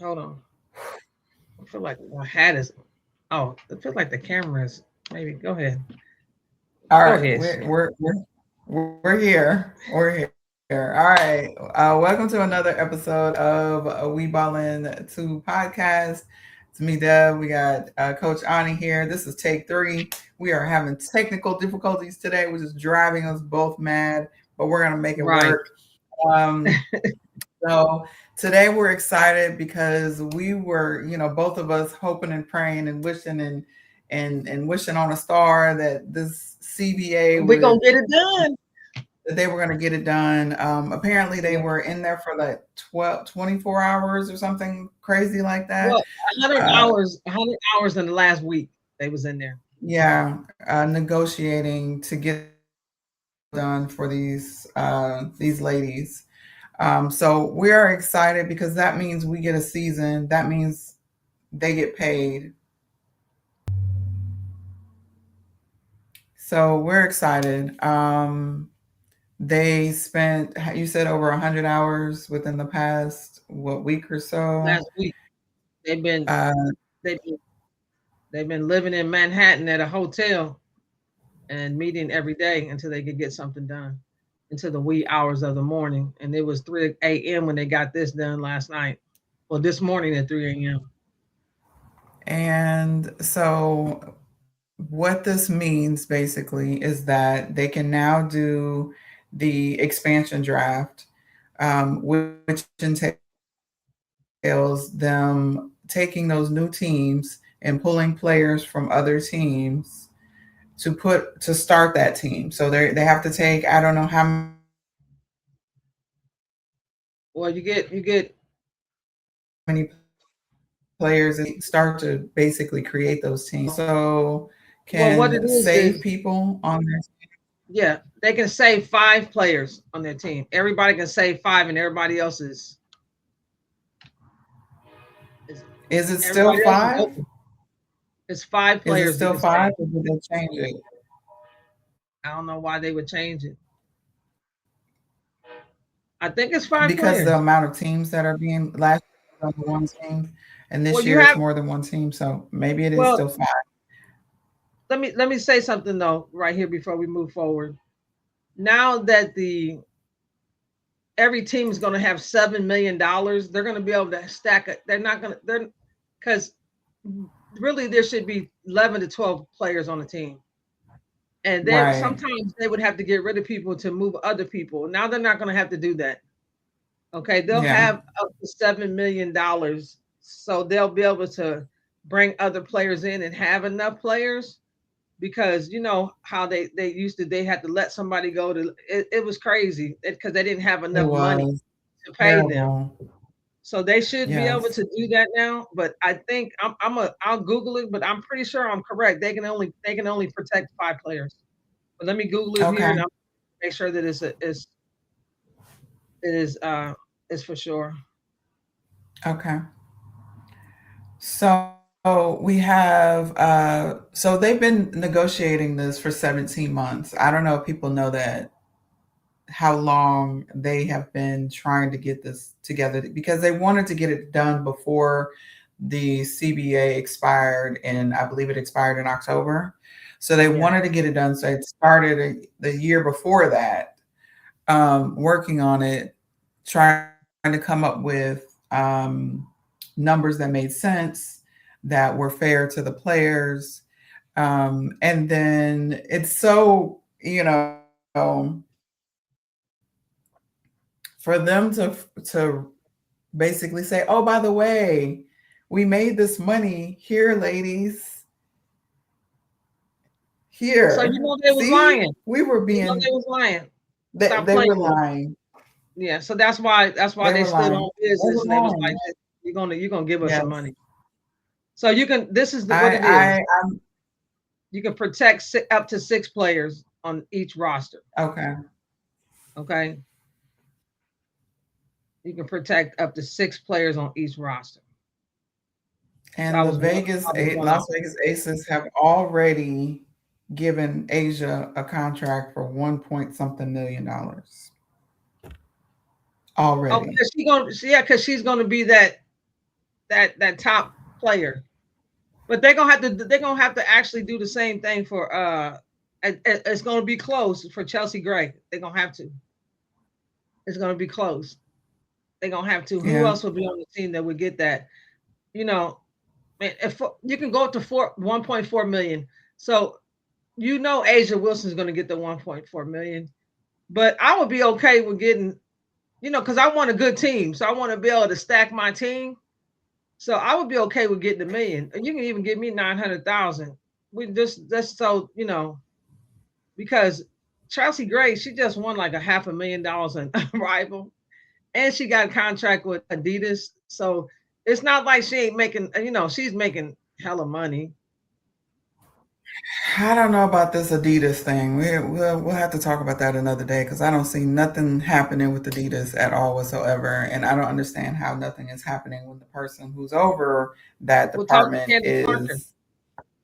Hold on. I feel like my hat is. Oh, it feels like the camera is. Maybe go ahead. All Go right, ahead. we're here. We're here. All right. Welcome to another episode of We Ballin' 2 podcast. It's me, Deb. We got Coach Ani here. This is take three. We are having technical difficulties today, which is driving us both mad, but we're gonna make it Right. work. Um, so today we're excited because we were, both of us hoping and praying and wishing and wishing on a star that this CBA We're gonna would get it done. that they were going to get it done. Apparently they Yeah. were in there for like 24 hours or something crazy like that. Well, 100 Uh, hours. 100 hours in the last week. They was in there. yeah, negotiating to get this deal done for these ladies. So we are excited because that means we get a season. That means they get paid. So we're excited. They spent, you said, over 100 hours within the past week or so. Last week. They've been. Uh, They've been. They've been living in Manhattan at a hotel and meeting every day until they could get something done into the wee hours of the morning. And it was 3 a.m. when they got this done last night. Well, this morning at 3 a.m. and so what this means basically is that they can now do the expansion draft, which entails them taking those new teams and pulling players from other teams to start that team. So they have to take, I don't know how many players in each team, Well, you get start to basically create those teams. Also well, what can it save is people on their yeah, they can save 5 players on their team. Everybody can save five, and is Is it still everybody else is five? open. It's five Is it players you still can save. five or did they change it? I don't know why they would change it. I think it's five Because the players. amount of teams that are being last year was only one team and Well, this you year it's have more than one team. So maybe it is well. still five. Let me say something though right here before we move forward. Now that the every team is going to have $7 million, they're going to be able to stack it. They're not going to. They're because really there should be 11 to 12 players on the team, and they Right. sometimes they would have to get rid of people to move other people. Now they're not going to have to do that. Okay, they'll Yeah. have up to $7 million, so they'll be able to bring other players in and have enough players because you know how they used to they had to let somebody go to it was crazy because they didn't have It enough money was to pay them, terrible. so they should be able Yes. to do that now. But I think I'll Google it, but I'm pretty sure I'm correct. They can only protect 5 players. But let me Google it here Okay. and I'll make sure that it is for sure. Okay. So we have so they've been negotiating this for 17 months. I don't know if people know that how long they have been trying to get this together because they wanted to get it done before the CBA expired and I believe it expired in October. So they Yeah. wanted to get it done. So it started the year before that, working on it, trying to come up with numbers that made sense, that were fair to the players. And then it's so, for them to basically say, "Oh, by the way, we made this money here, ladies. So you Here, know they was see, lying. we were You know being they was lying. they, Stop they playing were with them. lying. Yeah, so that's why They they were stood lying. on They business were and they was lying. like, you're gonna give us some Yes, money. So you can this is what I, it is. I, I'm You can protect up to 6 players on each roster. okay. Okay, you can protect up to 6 players on each roster. So And the Las Vegas Aces have already given Asia a contract for 1 point something $1 million oh, already. because she's gonna be that. that top player. But they're gonna have to actually do the same thing for it's gonna be close for Chelsea Gray. They're gonna have to. It's gonna be close. They're gonna have to. Who Yeah. else would be on the team that would get that? You know, if you can go up to 1.4 million. So Asia Wilson's gonna get the 1.4 million. But I would be okay with getting, because I want a good team. So I want to be able to stack my team. So I would be okay with getting a million. And you can even give me 900,000. We just that's so because Chelsea Gray, she just won like a $500,000 in rival, and she got a contract with Adidas. So it's not like she ain't making. She's making hella money. I don't know about this Adidas thing. We'll have to talk about that another day because I don't see nothing happening with Adidas at all whatsoever, and I don't understand how nothing is happening when the person who's over that We'll talk to department Candace Parker. is.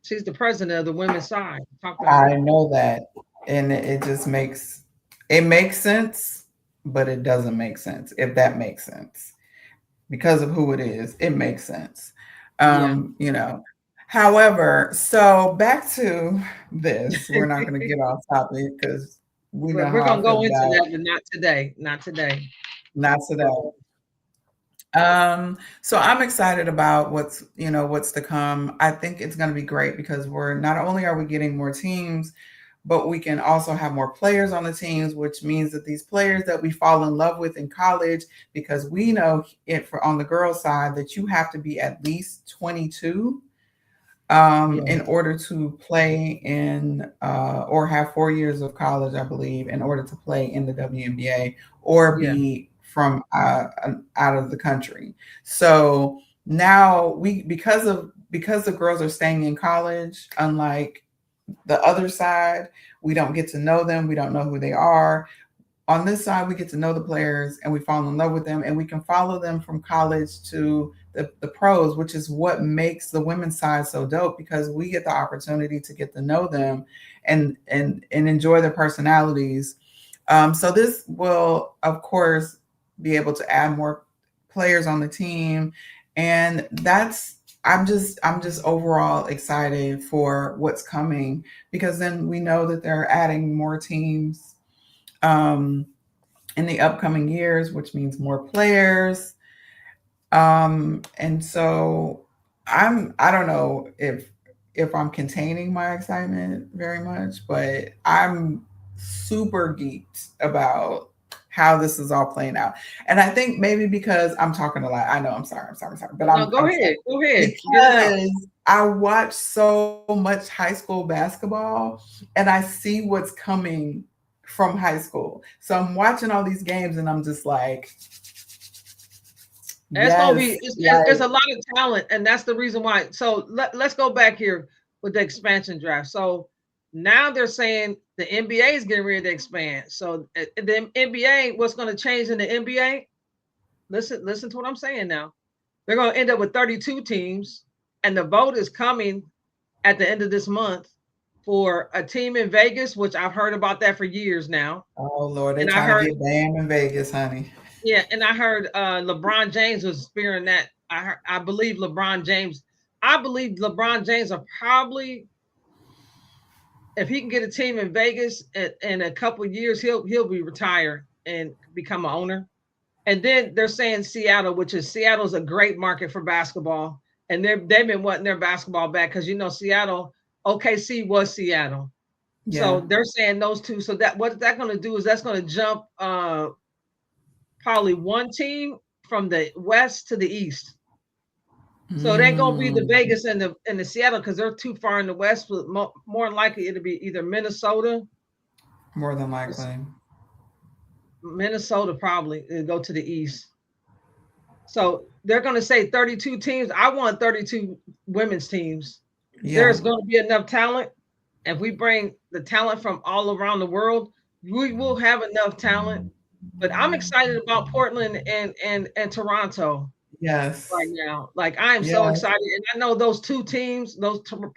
She's the president of the women's side. Talk to her. I know that, and it just makes sense, but it doesn't make sense if that makes sense because of who it is. It makes sense, Yeah. you know. However, so back to this. We're not going to get off topic because we know We're how gonna I feel go into about that, but not today. Not today. not today. So I'm excited about what's to come. I think it's going to be great because we're not only are we getting more teams, but we can also have more players on the teams, which means that these players that we fall in love with in college, because we know it for on the girls' side that you have to be at least 22 Yeah. in order to play in or have 4 years of college, I believe, in order to play in the WNBA or Yeah. be from out of the country. So now because the girls are staying in college, unlike the other side, we don't get to know them. We don't know who they are. On this side, we get to know the players and we fall in love with them and we can follow them from college to the pros, which is what makes the women's side so dope because we get the opportunity to get to know them and enjoy their personalities. So this will, of course, be able to add more players on the team, and I'm just overall excited for what's coming because then we know that they're adding more teams um, in the upcoming years, which means more players. And so I don't know if I'm containing my excitement very much, but I'm super geeked about how this is all playing out. And I think maybe because I'm talking a lot. I know I'm sorry, but No, go I'm excited ahead. Go ahead. Get it out. because I watch so much high school basketball and I see what's coming from high school. So I'm watching all these games and I'm just like, It's gonna be yes, it's like a lot of talent, and that's the reason why. So let's go back here with the expansion draft. So now they're saying the NBA is getting ready to expand. So the NBA, what's going to change in the NBA? Listen to what I'm saying now. They're going to end up with 32 teams, and the vote is coming at the end of this month for a team in Vegas, which I've heard about that for years now. oh Lord, they And I trying to heard, get Bam in Vegas, honey. yeah, and I heard LeBron James was spearing that. I believe LeBron James. I believe LeBron James are probably, if he can get a team in Vegas in a couple of years, he'll be retired and become an owner. And then they're saying Seattle, which is Seattle's a great market for basketball, and they've been wanting their basketball back because Seattle, OKC was Seattle, so Yeah. they're saying those two. So that what that's going to do is that's going to jump probably one team from the west to the east. So it ain't gonna be the Mm, Vegas and the Seattle because they're too far in the west. But more than likely, it'll be either more than likely. Minnesota probably go to the east. So they're going to say 32 teams. I want 32 women's teams. Yeah. There's going to be enough talent. If we bring the talent from all around the world, we will have enough talent. But I'm excited about Portland and Toronto right Yes. now. Like I am so Yes. excited, and I know those two teams,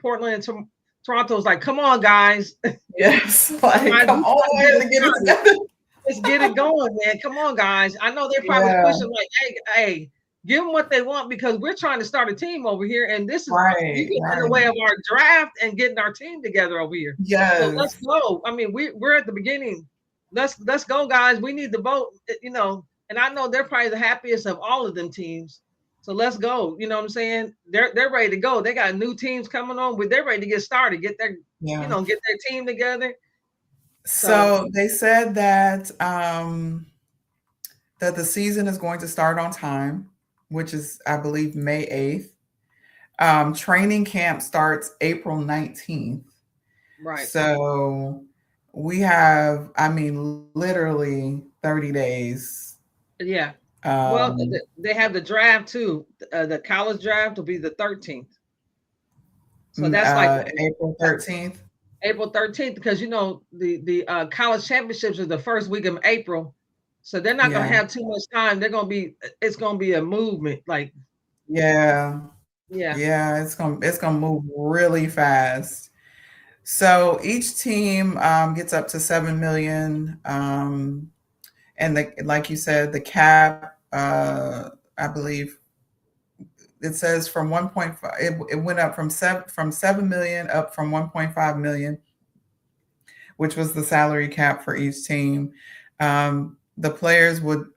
Portland and Toronto, is like, come on, guys, Yes. Like, we come about on, to we get have it to get it started. together. Let's get it going, man. Come on, guys. I know they probably was Yeah. pushing like, hey, Give them what they want because we're trying to start a team over here, and this is you Right, getting in the way right. of our draft and getting our team together over here. So let's Yes. go. I mean, we're at the beginning. Let's go, guys. We need to vote. And I know they're probably the happiest of all of them teams. So let's go. You know what I'm saying? They're ready to go. They got new teams coming on, but they're ready to get started. Get their Yeah. get their team together. So So they said that the season is going to start on time, which is, I believe, May 8th. Training camp starts April 19th. right, So we have, I mean, literally 30 days. yeah. Well, Um, they have the draft too. The college draft will be the 13th. So that's like April 13th. April 13th because the college championships are the first week of April. So they're not going to Yeah. have too much time. It's going to be a movement. Like, Yeah. yeah. Yeah. It's gonna move really fast. So each team gets up to 7 million. And like you said, the cap, I believe it says from 1.5, it went up from 7 million up from 1.5 million, which was the salary cap for each team. The players would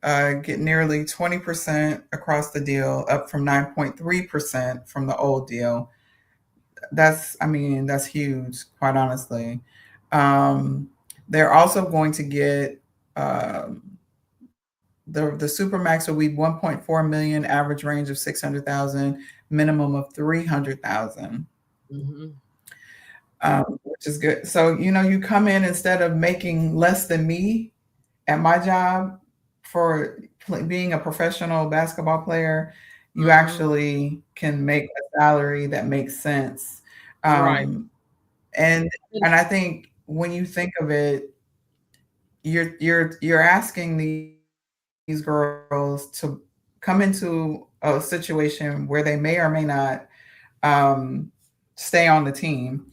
get nearly 20% across the deal, up from 9.3% from the old deal. I mean, that's huge, quite honestly. Um, they're also going to get um, the supermax will be 1.4 million, average range of 600,000, minimum of 300,000, Hmm. which is good. So you come in, instead of making less than me at my job for being a professional basketball player, you Hmm. actually can make a salary that makes sense. Right. Um, and And, and I think when you think of it, you're asking these girls to come into a situation where they may or may not um, stay on the team.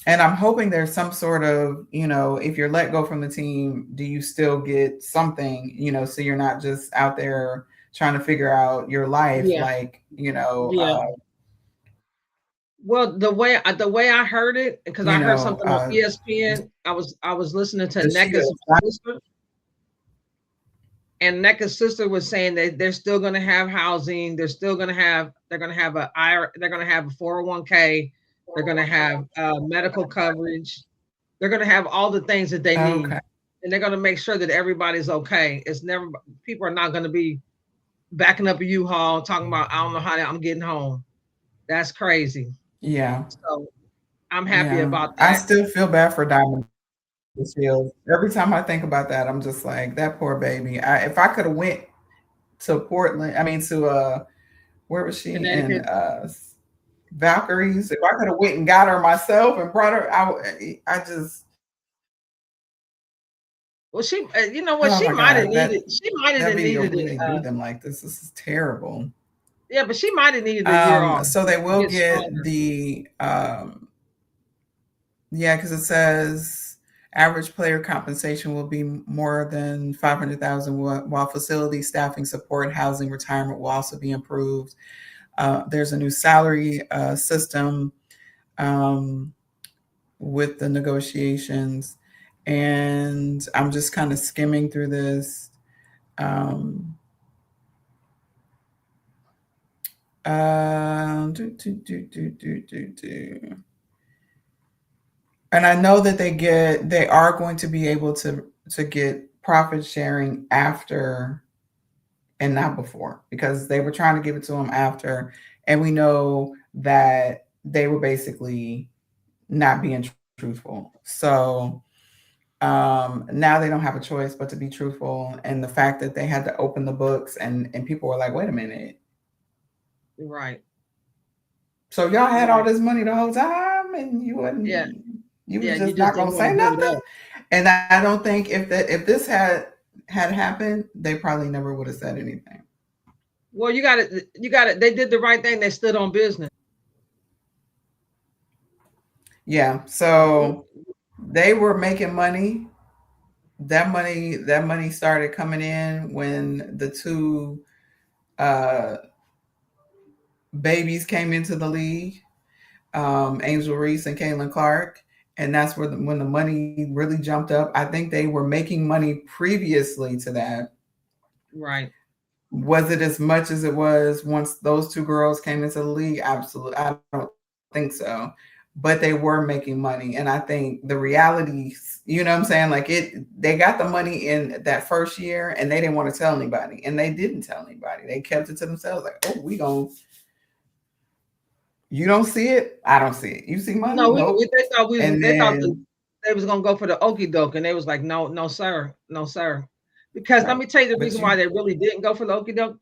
And I'm hoping there's some sort of, if you're let go from the team, do you still get something, so you're not just out there trying to figure out your life, yeah. like, Yeah. Well, the way I heard it, because I heard something on ESPN, I was listening to the NECA's shield. sister, and NECA's sister was saying that they're still going to have housing. They're going to have a IRA, they're going to have a 401k. They're going to have medical coverage. They're going to have all the things that they Okay. need, and they're going to make sure that everybody's okay. It's never People are not going to be backing up a U-Haul talking about I don't know how I'm getting home. That's crazy. Yeah. So I'm happy Yeah. about I that. still feel bad for Diamond Shields. Every time I think about that, I'm just like, that poor baby. If I could have went to Portland, I mean to where was she in Connecticut. Valkyries? If I could have went and got her myself and brought her, I just, Well, she, you know oh what? my She might God, have needed. She might that have video needed really it. do them like this. This is terrible. Yeah, but she might have needed a year off So they to will get get stronger. the yeah, because it says average player compensation will be more than 500,000, while facility staffing, support, housing, retirement will also be improved. There's a new salary system um, with the negotiations, and I'm just kind of skimming through this. Um, do. And I know that they are going to be able to get profit sharing after and not before, because they were trying to give it to them after, and we know that they were basically not being truthful. So now they don't have a choice but to be truthful, and the fact that they had to open the books, and people were like, wait a minute, Right. so y'all had all Right. this money the whole time, and Yeah. you was Yeah. You just just not didn't gonna want say to give it nothing. up. And I don't think if this had happened, they probably never would have said anything. Well, you got it. You got it. They did the right thing. They stood on business. Yeah. Mhm. So they were making money. That money started coming in when the two uh, babies came into the league, Angel Reese and Caitlin Clark. And that's where when the money really jumped up. I think they were making money previously to that. Right. Was it as much as it was once those two girls came into the league? Absolutely. I don't think so. But they were making money. And I think the reality, what I'm saying? Like they got the money in that first year and they didn't want to tell anybody. And they didn't tell anybody. They kept it to themselves like, oh, you don't see it? I don't see it. You see money? No, Nope. they thought And they thought then they was gonna go for the okey doke, and they was like, no, no, sir, no, sir. Because let right. me tell you the But reason why you they really didn't go for the okey doke.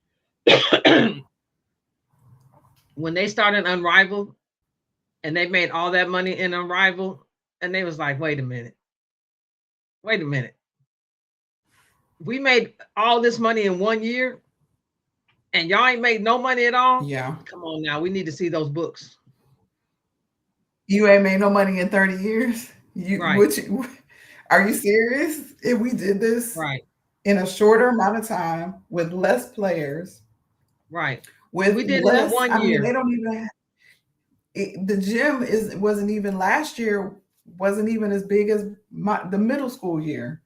When they started Unrivaled and they made all that money in Unrivaled, and they was like, wait a minute, we made all this money in 1 year, and y'all ain't made no money at all. yeah. Come on now, we need to see those books. You ain't made no money in 30 years. Right, Are you serious? If we did this right, in a shorter amount of time with less players, right. with We did it in less, one I mean, year. they don't even the gym is wasn't even last year wasn't even as big as the middle school year.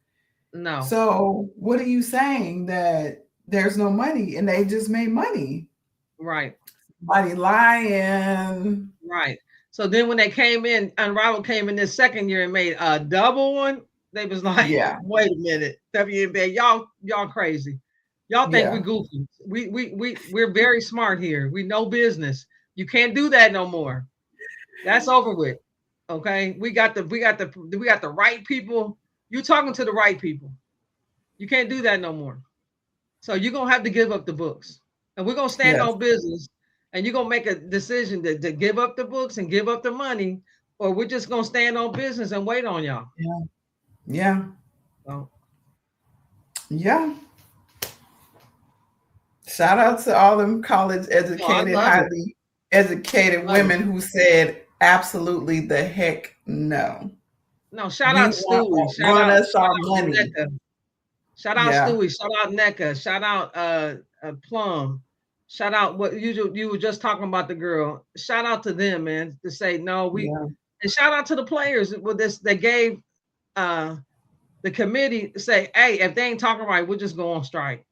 No, So what are you saying that there's no money and they just made money? right. Somebody lying. Right. So then when they came in, Unrivaled came in this second year and made a double one. They was like, Yeah, wait a minute, WNBA, y'all crazy. Y'all think we yeah, goofy. We're very smart here. We know business. You can't do that no more. That's over with. Okay. We got the right people. You talking to the right people. You can't do that no more. So you're gonna have to give up the books. And we're gonna stand yes, on business, and you're gonna make a decision to give up the books and give up the money, or we're just gonna stand on business and wait on y'all. yeah, yeah, So, yeah. Shout out to all them college no, I educated, love it. highly educated Love it. women who said absolutely the heck no. No, shout out We Stewie. want us Shout our out money. NECA. Shout out Yeah, Stewie. Shout out NECA. Shout out Plum. Shout out what you were just talking about the girl. Shout out to them, man, to say no, yeah, and shout out to the players with this they gave uh the committee say, hey, if they ain't talking right, we'll just go on strike.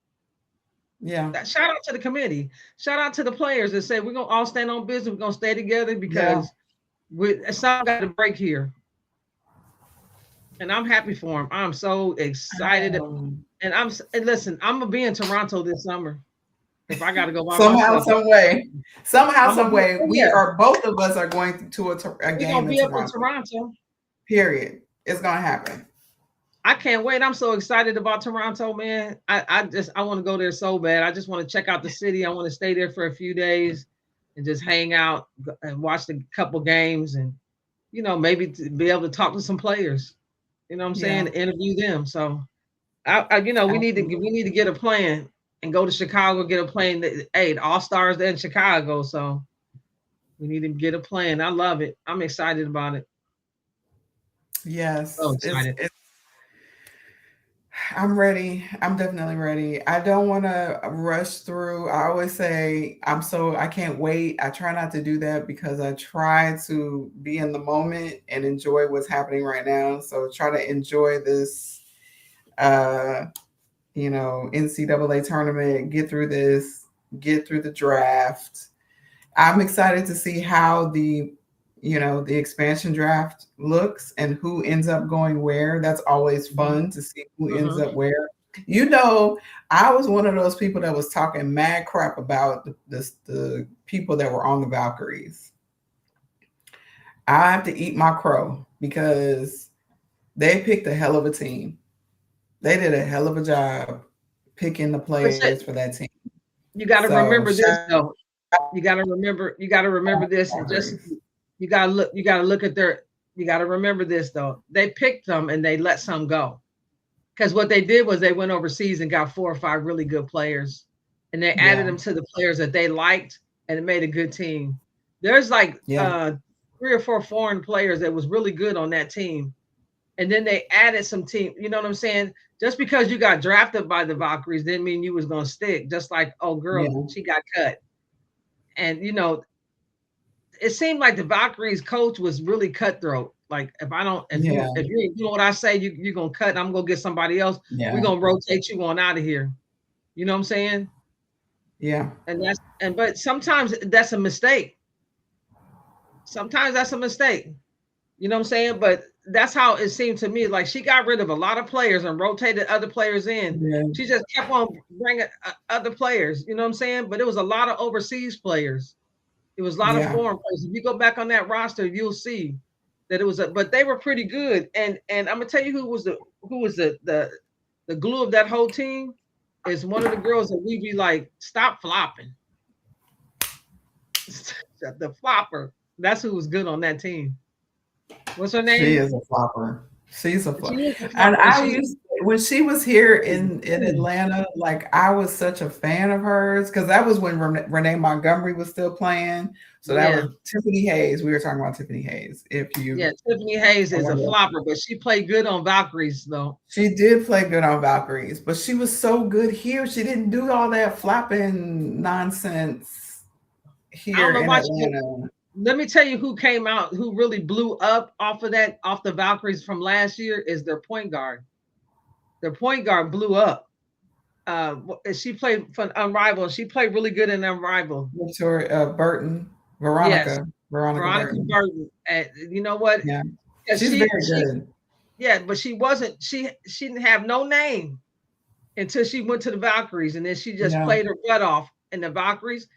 yeah, That shout out to the committee. Shout out to the players that say we're gonna all stand on business. We're gonna stay together yeah. because some got to break here. And I'm happy for him. I'm so excited. Um, And listen, I'm gonna be in Toronto this summer. If I gotta go by somehow, myself, some way, somehow, I'm gonna some be way, we there. are both of us are going to a We're gonna game in be up in Toronto. Toronto. Period. It's gonna happen. I can't wait. I'm so excited about Toronto, man. I want to go there so bad. I just want to check out the city. I want to stay there for a few days and just hang out and watch a couple games and maybe to be able to talk to some players. You know what I'm Yeah, saying? Interview them. So we absolutely. need to get a plan and go to Chicago, get a plane. Hey, the All Stars there in Chicago, so we need to get a plan. I love it. I'm excited about it. So Yes, excited. I'm ready. I'm definitely ready. I don't want to rush through. I always say I can't wait. I try not to do that because I try to be in the moment and enjoy what's happening right now. So try to enjoy this uh NCAA tournament, get through this, get through the draft. I'm excited to see how the expansion draft looks and who ends up going where. That's always Mm-hmm. fun to see who ends Mm-hmm. up where. You know, I was one of those people that was talking mad crap about the people that were on the Valkyries. I have to eat my crow because they picked a hell of a team. They did a hell of a job picking the But players for that team. you got to So remember this shout though. You got to remember out to this, and just Valkyries. you got to look at their. You got to remember this though. They picked them and they let some go because what they did was they went overseas and got 4 or 5 really good players, and they added Yeah, them to the players that they liked, and it made a good team. There's like yeah, 3 or 4 foreign players that was really good on that team, and then they added some team. You know what I'm saying? Just because you got drafted by the Valkyries didn't mean you was gonna stick. Just like, oh girl, Yeah. she got cut, and it seemed like the Valkyries coach was really cutthroat. Like, if I don't, Yeah. if you ain't doing what I say, you're gonna cut. And I'm gonna get somebody else. We're Yeah. gonna rotate you on out of here. You know what I'm saying? Yeah. But sometimes that's a mistake. Sometimes that's a mistake. You know what I'm saying? But that's how it seemed to me. Like, she got rid of a lot of players and rotated other players in. Yeah. She just kept on bringing other players. You know what I'm saying? But it was a lot of overseas players. It was a lot of Yeah. foreign players. If you go back on that roster, you'll see that it was. But they were pretty good. And I'm gonna tell you who was the glue of that whole team is one of the girls that we be like, stop flopping. The flopper. That's who was good on that team. What's her She name? is a flopper. She's a She flopper. is a And flopper, and I she's used when she was here in good. Atlanta, like I was such a fan of hers because that was when Renee Montgomery was still playing. So that Yeah, was Tiffany Hayes. We were talking about Tiffany Hayes. If you, yeah. Tiffany Hayes I is a wonder, flopper, but she played good on Valkyries though. she did play good on Valkyries, but she was so good here. She didn't do all that flapping nonsense I don't here know in why she. Atlanta. Let me tell you who came out, who really blew up off the Valkyries from last year is their point guard. Their point guard blew up. She played for Unrivaled. She played really good in Unrivaled. Victoria Burton, Yes, Veronica Veronica Burton. Burton. And you know what? Yeah, 'Cause she's very good. yeah, but she wasn't. She didn't have no name until she went to the Valkyries, and then she just Yeah, played her butt off in the Valkyries.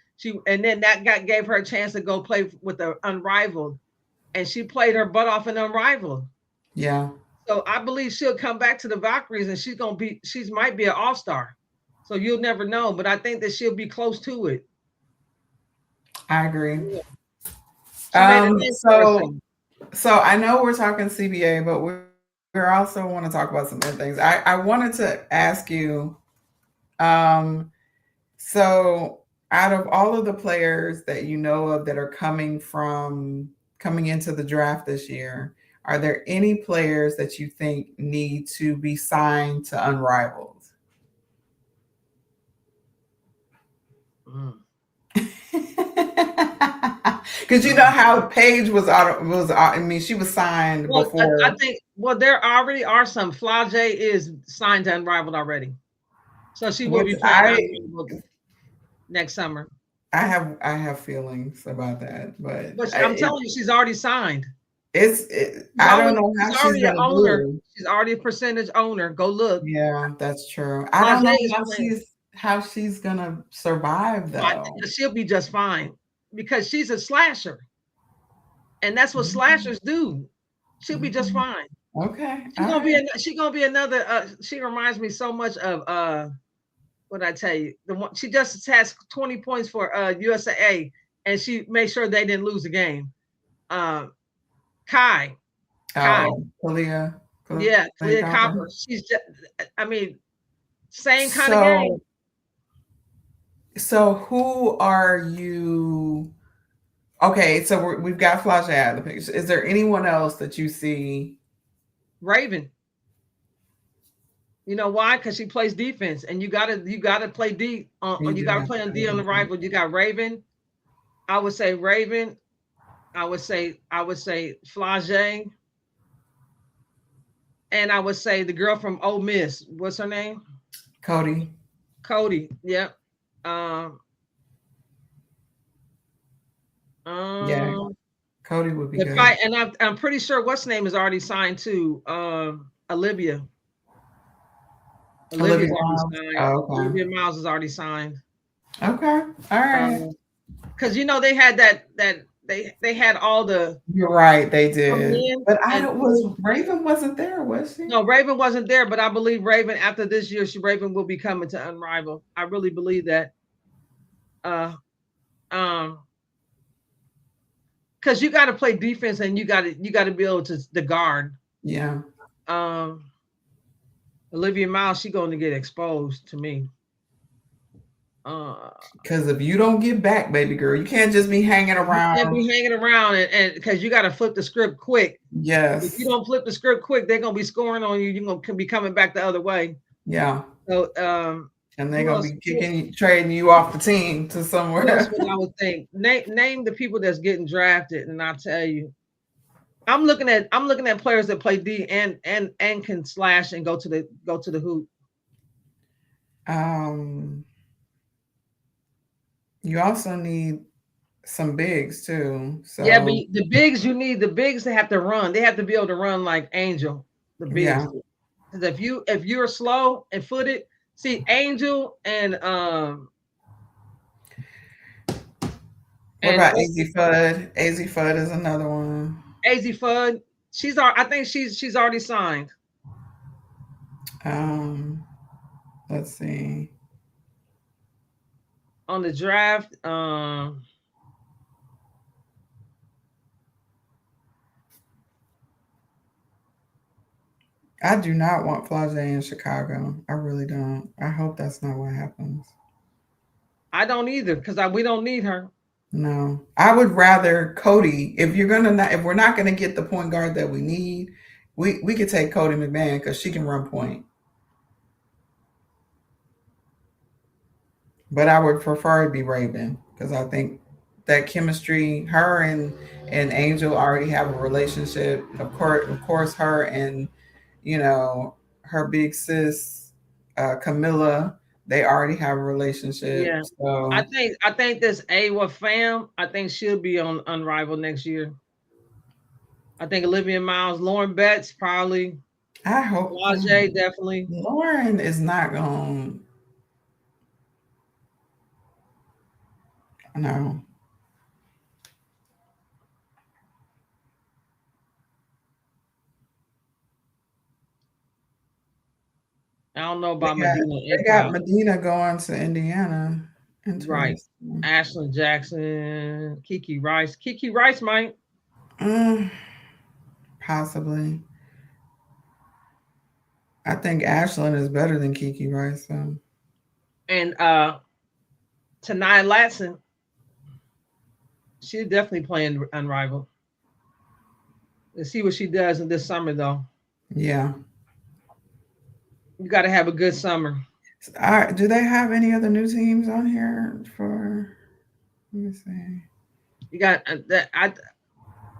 And then that gave her a chance to go play with the Unrivaled, and she played her butt off in Unrivaled. yeah, So I believe she'll come back to the Valkyries, and she's might be an all star. So you'll never know, but I think that she'll be close to it. I agree. Yeah. She made a Um, name for so herself. so I know we're talking CBA, but we also want to talk about some other things. I wanted to ask you, um, so out of all of the players that you know of that are coming into the draft this year, are there any players that you think need to be signed to Unrivaled? Mm. Because you know how Paige I mean, she was signed Well, I before. think there already are some. Flage is signed to Unrivaled already, so she will Which be playing Unrivaled next summer. I have feelings about that, but But I'm telling you, she's already signed. I don't know how She's she's already an gonna owner. do. She's already a percentage owner. Go look. Yeah, that's true. I don't Flage know is playing. how she's gonna survive I think though. that she'll be just fine because she's a slasher, and that's what Mhm, slashers do. She'll be just mhm. fine. Okay, all right. She gonna be another. She reminds me so much of what I tell you. The one she just has 20 points for USA, and she made sure they didn't lose a game. Uh, Kai, Kai, Oh, yeah, Kalia Clea Copper. Copper. She's just, I mean, same kind of game. So so who are you? Okay, so we've got Flash out of the picture. Is there anyone else that you see? Raven. You know why? Because she plays defense, and you gotta play D. You You do gotta have to play on play D on the defense. rival. You got Raven. I would say Raven. I would say Flage, and I would say the girl from Ole Miss. What's her name? Cody. Cody. Yep. Um. Yeah, Um. Cody would be The fight, good. and I'm pretty sure what's name is already signed too. Olivia. Olivia Olivia's already Miles. signed. Oh, okay. Olivia Miles is already signed. Okay. All right. Because they had they had all the You're right. They coming did. in, But I and don't was Raven wasn't there, was she? no, Raven wasn't there, but I believe Raven after this year, Raven will be coming to Unrivaled. I really believe that. Uh, um, because you got to play defense and you got to be able to the guard. Yeah. Um, Olivia Miles, she going to get exposed to me. Uh, Because if you don't get back, baby girl, you can't just be hanging you can't around. be hanging around and because you got to flip the script quick. If you Yes. don't flip the script quick, they're gonna be scoring on you. You're gonna be coming back the other way. Yeah. So, And they're who gonna else? be kicking, trading you off the team to Who else somewhere. would I would think? Name the people that's getting drafted, and I'll tell you. I'm looking at players that play D and can slash and go to the hoop. um, you also need some bigs too. Yeah, but So the bigs you need the bigs to have to run. They have to be able to run like Angel. The bigs, yeah. because if you're slow and footed, see Angel What and about what's AZ Fudd? AZ Fudd is another one. AZ Fudd. I think she's already signed Um, let's see. on the draft. I do not want Flage in Chicago. I really don't. I hope that's not what happens. I don't either because we don't need her. No, I would rather Cody. If you're gonna not, if we're not gonna get the point guard that we need, we could take Cody McMahon because she can run point. But I would prefer it be Raven because I think that chemistry, her and Angel already have a relationship. Of course, her and you know her big sis Camilla, they already have a relationship. Yeah, I So think I think this Awa fam. I think she'll be on Unrivaled next year. I think Olivia Miles, Lauren Betts, probably. I hope Flage, definitely. Lauren is not going. No, I don't know they about got Medina they got Improv. Medina going to Indiana. Right. Interesting. Ashlyn Jackson, Kiki Rice. Kiki Rice might. Mm, possibly. I think Ashlyn is better than Kiki Rice. So And Tanaya Latson, she's definitely playing Unrivaled. Let's see what she does in this summer, though. yeah. You got to have a good summer. Do they have any other new teams on here for? Let me see. You got that. I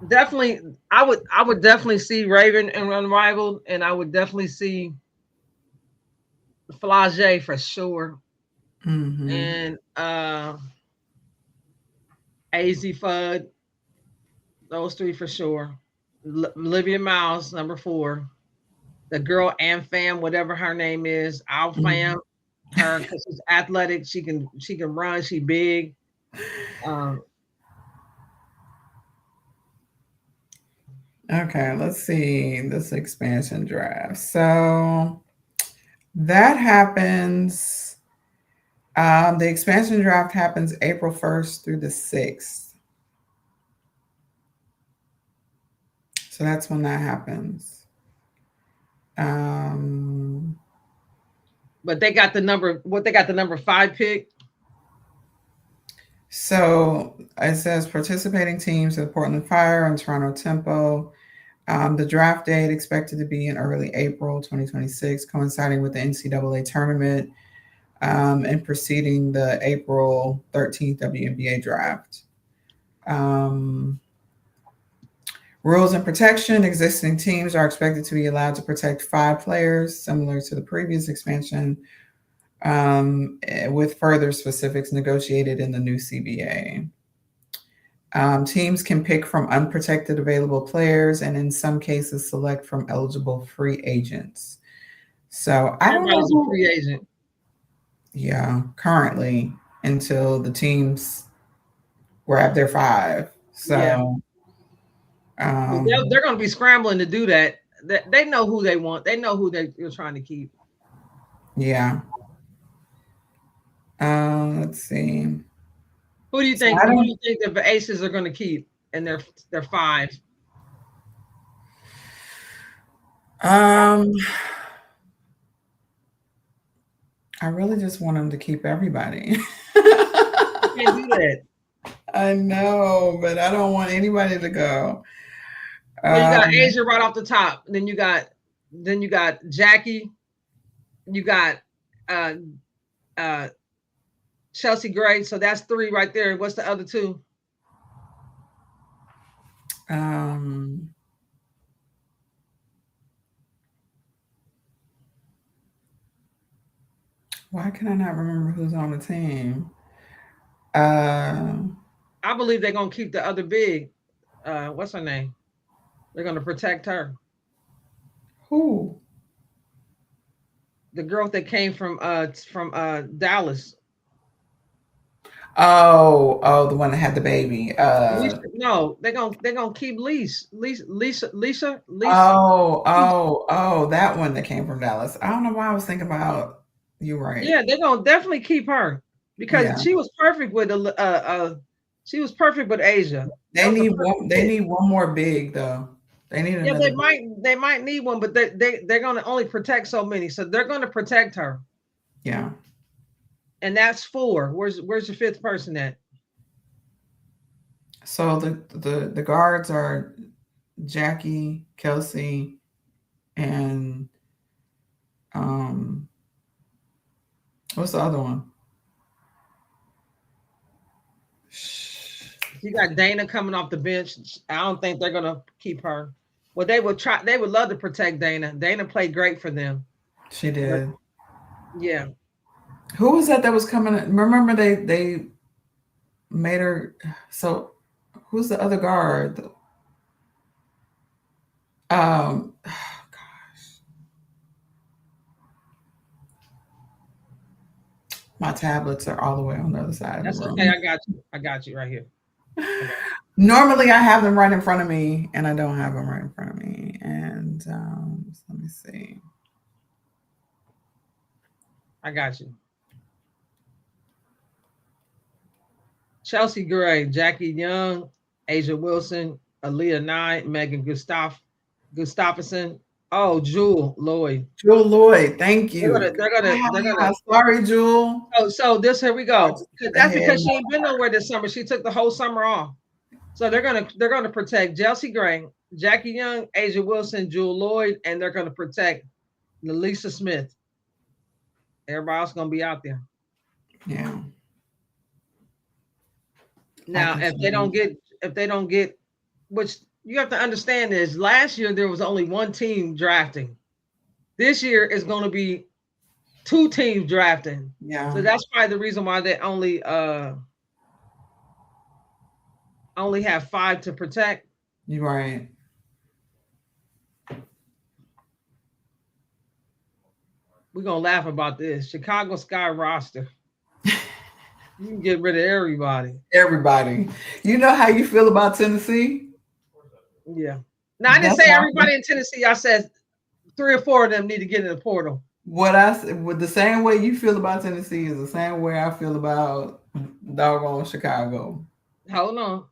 definitely, I would definitely see Raven and Unrivaled, and I would definitely see Flage for sure, Mm-hmm. and Az Fudd. Those three for sure. Olivia Miles, number 4. The girl Am Fam, whatever her name is, Al Mm-hmm. Fam. Her because she's athletic, she can run, she big. Um, Okay, let's see this expansion draft. So that happens. The expansion draft happens April 1st through the 6th. So that's when that happens. Um, but they got the number. What they got the number 5 pick. so it says participating teams: the Portland Fire and Toronto Tempo. The draft date expected to be in early April 2026, coinciding with the NCAA tournament and preceding the April 13th WNBA draft. Um, Rules and protection: existing teams are expected to be allowed to protect 5 players, similar to the previous expansion, with further specifics negotiated in the new CBA. Teams can pick from unprotected available players and, in some cases, select from eligible free agents. So I don't know Everybody's a who, free agent. yeah, currently until the teams grab their 5. Yeah, So, they're um, going to be scrambling to do that. They know who they want. They know who they're trying to keep. yeah. Let's see. Who do you So think? I Who do don't. you think the Aces are going to keep? And they're 5. Um, I really just want them to keep everybody. You can't do that. I know, but I don't want anybody to go. Well, you got Um, Asia right off the top. Then you got Jackie. You got uh uh Chelsea Gray. So that's three right there. What's the other two? um, why can I not remember who's on the team? Uh, I believe they're gonna keep the other big. What's her name? They're gonna protect her. who? The girl that came from Dallas. Oh, the one that had the baby. Lisa, no, they're gonna keep Lisa. Oh, that one that came from Dallas. I don't know why I was thinking about. You're right. Yeah, they're gonna definitely keep her because Yeah, she was perfect with Asia. That they was a need perfect one. They fit. need one more big though. They need Yeah, another. they might need one, but they're gonna only protect so many, so they're gonna protect her, Yeah. and that's four. Where's the fifth person at? So the guards are Jackie, Kelsey, and um, what's the other one? You got Dana coming off the bench. I don't think they're gonna keep her. Well, they would try. They would love to protect Dana. Dana played great for them, She but did. yeah, Who was that was coming? Remember they made her. So who's the other guard? Um, my tablets are all the way on the other side of the that's okay. room. I got you. I got you right here. I got Normally, I have them right in front of me, and I don't have them right in front of me. And so let me see. I got you. Chelsea Gray, Jackie Young, Asia Wilson, Aaliyah Nye, Megan Gustafson. Oh, Jewel Lloyd. Jewel Lloyd, thank you. They're gonna. Sorry, Jewel. So this here we I go. just got That's ahead. because she ain't been nowhere this summer. She took the whole summer off. So they're gonna protect Chelsea Gray, Jackie Young, Asia Wilson, Jewel Lloyd, and they're gonna protect Lisa Smith. Everybody else gonna be out there. Yeah, I Now, can see. if they don't get, which you have to understand is last year there was only one team drafting. This year is going to be two teams drafting. Yeah, So that's probably the reason why they only have five to protect. you're right. We're gonna laugh about this. Chicago Sky roster. You can get rid of everybody. Everybody, you know how you feel about Tennessee? Yeah. Now I didn't That's say how everybody in Tennessee. I said three or four of them need to get in the portal. what I said. With the same way you feel about Tennessee is the same way I feel about doggone Chicago. Hold on.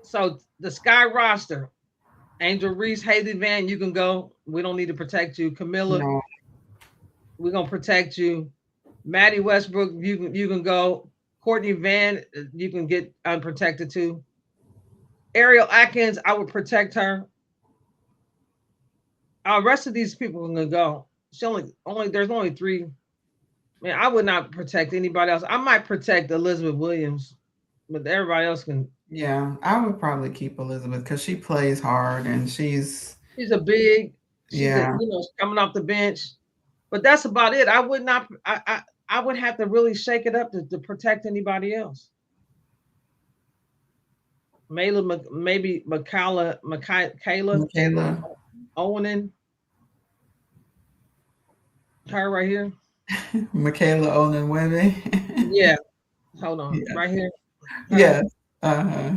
So the Sky roster, Angel Reese, Haley Van, you can go. We don't need to protect you. Camilla, No, we're gonna protect you. Maddie Westbrook, you can go. Courtney Van, you can get unprotected too. Ariel Atkins, I would protect her. Rest of these people can go. She only there's only three. Man, I would not protect anybody else. I might protect Elizabeth Williams, but everybody else can. yeah, I would probably keep Elizabeth because she plays hard and She's a big. She's a yeah, coming off the bench, but that's about it. I would not. I would have to really shake it up to protect anybody else. Maybe Michaela Michaela, Owenin, her right here. Michaela Onenwebe. Yeah, hold on, Yeah. right here. Her. Yes. Uh-huh.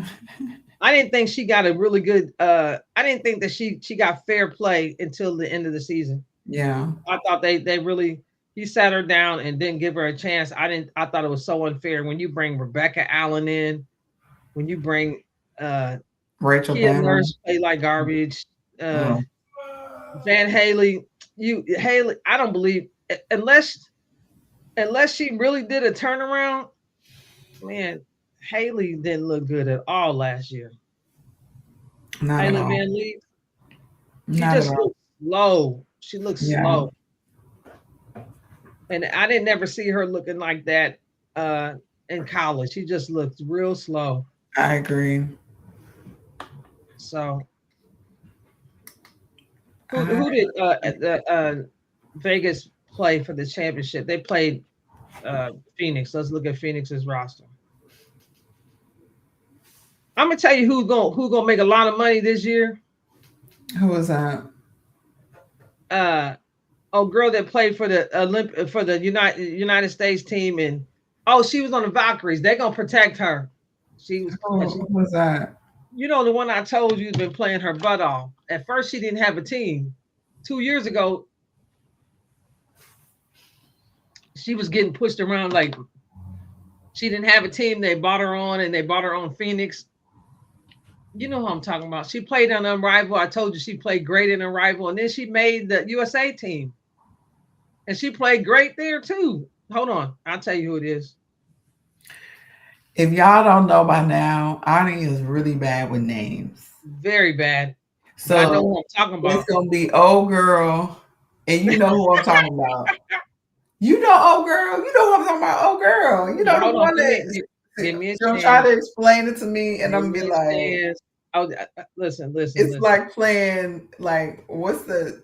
I didn't think she got a really good. I didn't think that she got fair play until the end of the season. Yeah. I thought they really he sat her down and didn't give her a chance. I didn't. I thought it was so unfair when you bring Rebecca Allen in, when you bring uh Rachel Kia Banner. Nurse play like garbage. Uh Oh, Van Haley, Haley. I don't believe unless. unless she really did a turnaround, man, Haley didn't look good at all last year. Not at Haley all. Van Lee, she Not at just all. looked slow. She looked Yeah, slow. And I didn't never see her looking like that uh in college. She just looked real slow. I agree. So I, who did the Vegas play for the championship? They played Phoenix. Let's look at Phoenix's roster. I'm gonna tell you who gonna make a lot of money this year. who was that? Uh oh, girl that played for the for the United States team, and oh, she was on the Valkyries. They're gonna protect her. She was, Who was that? the one I told you has been playing her butt off. At first, she didn't have a team. 2 years ago, she was getting pushed around like she didn't have a team. They bought her on, and they bought her on Phoenix. You know who I'm talking about. She played on Unrivaled. I told you she played great in Unrivaled, and then she made the USA team, and she played great there too. Hold on, I'll tell you who it is. If y'all don't know by now, Ani is really bad with names. Very bad, but I know So who I'm talking it's about. gonna be old girl, and you know who I'm talking about. You know, old girl. You know who I'm talking about. Old girl. You know the Hold on, one that give me a she's gonna try chance. to explain it to me, and Give I'm gonna be me a like, chance. Oh, listen, listen, it's listen. like playing like what's the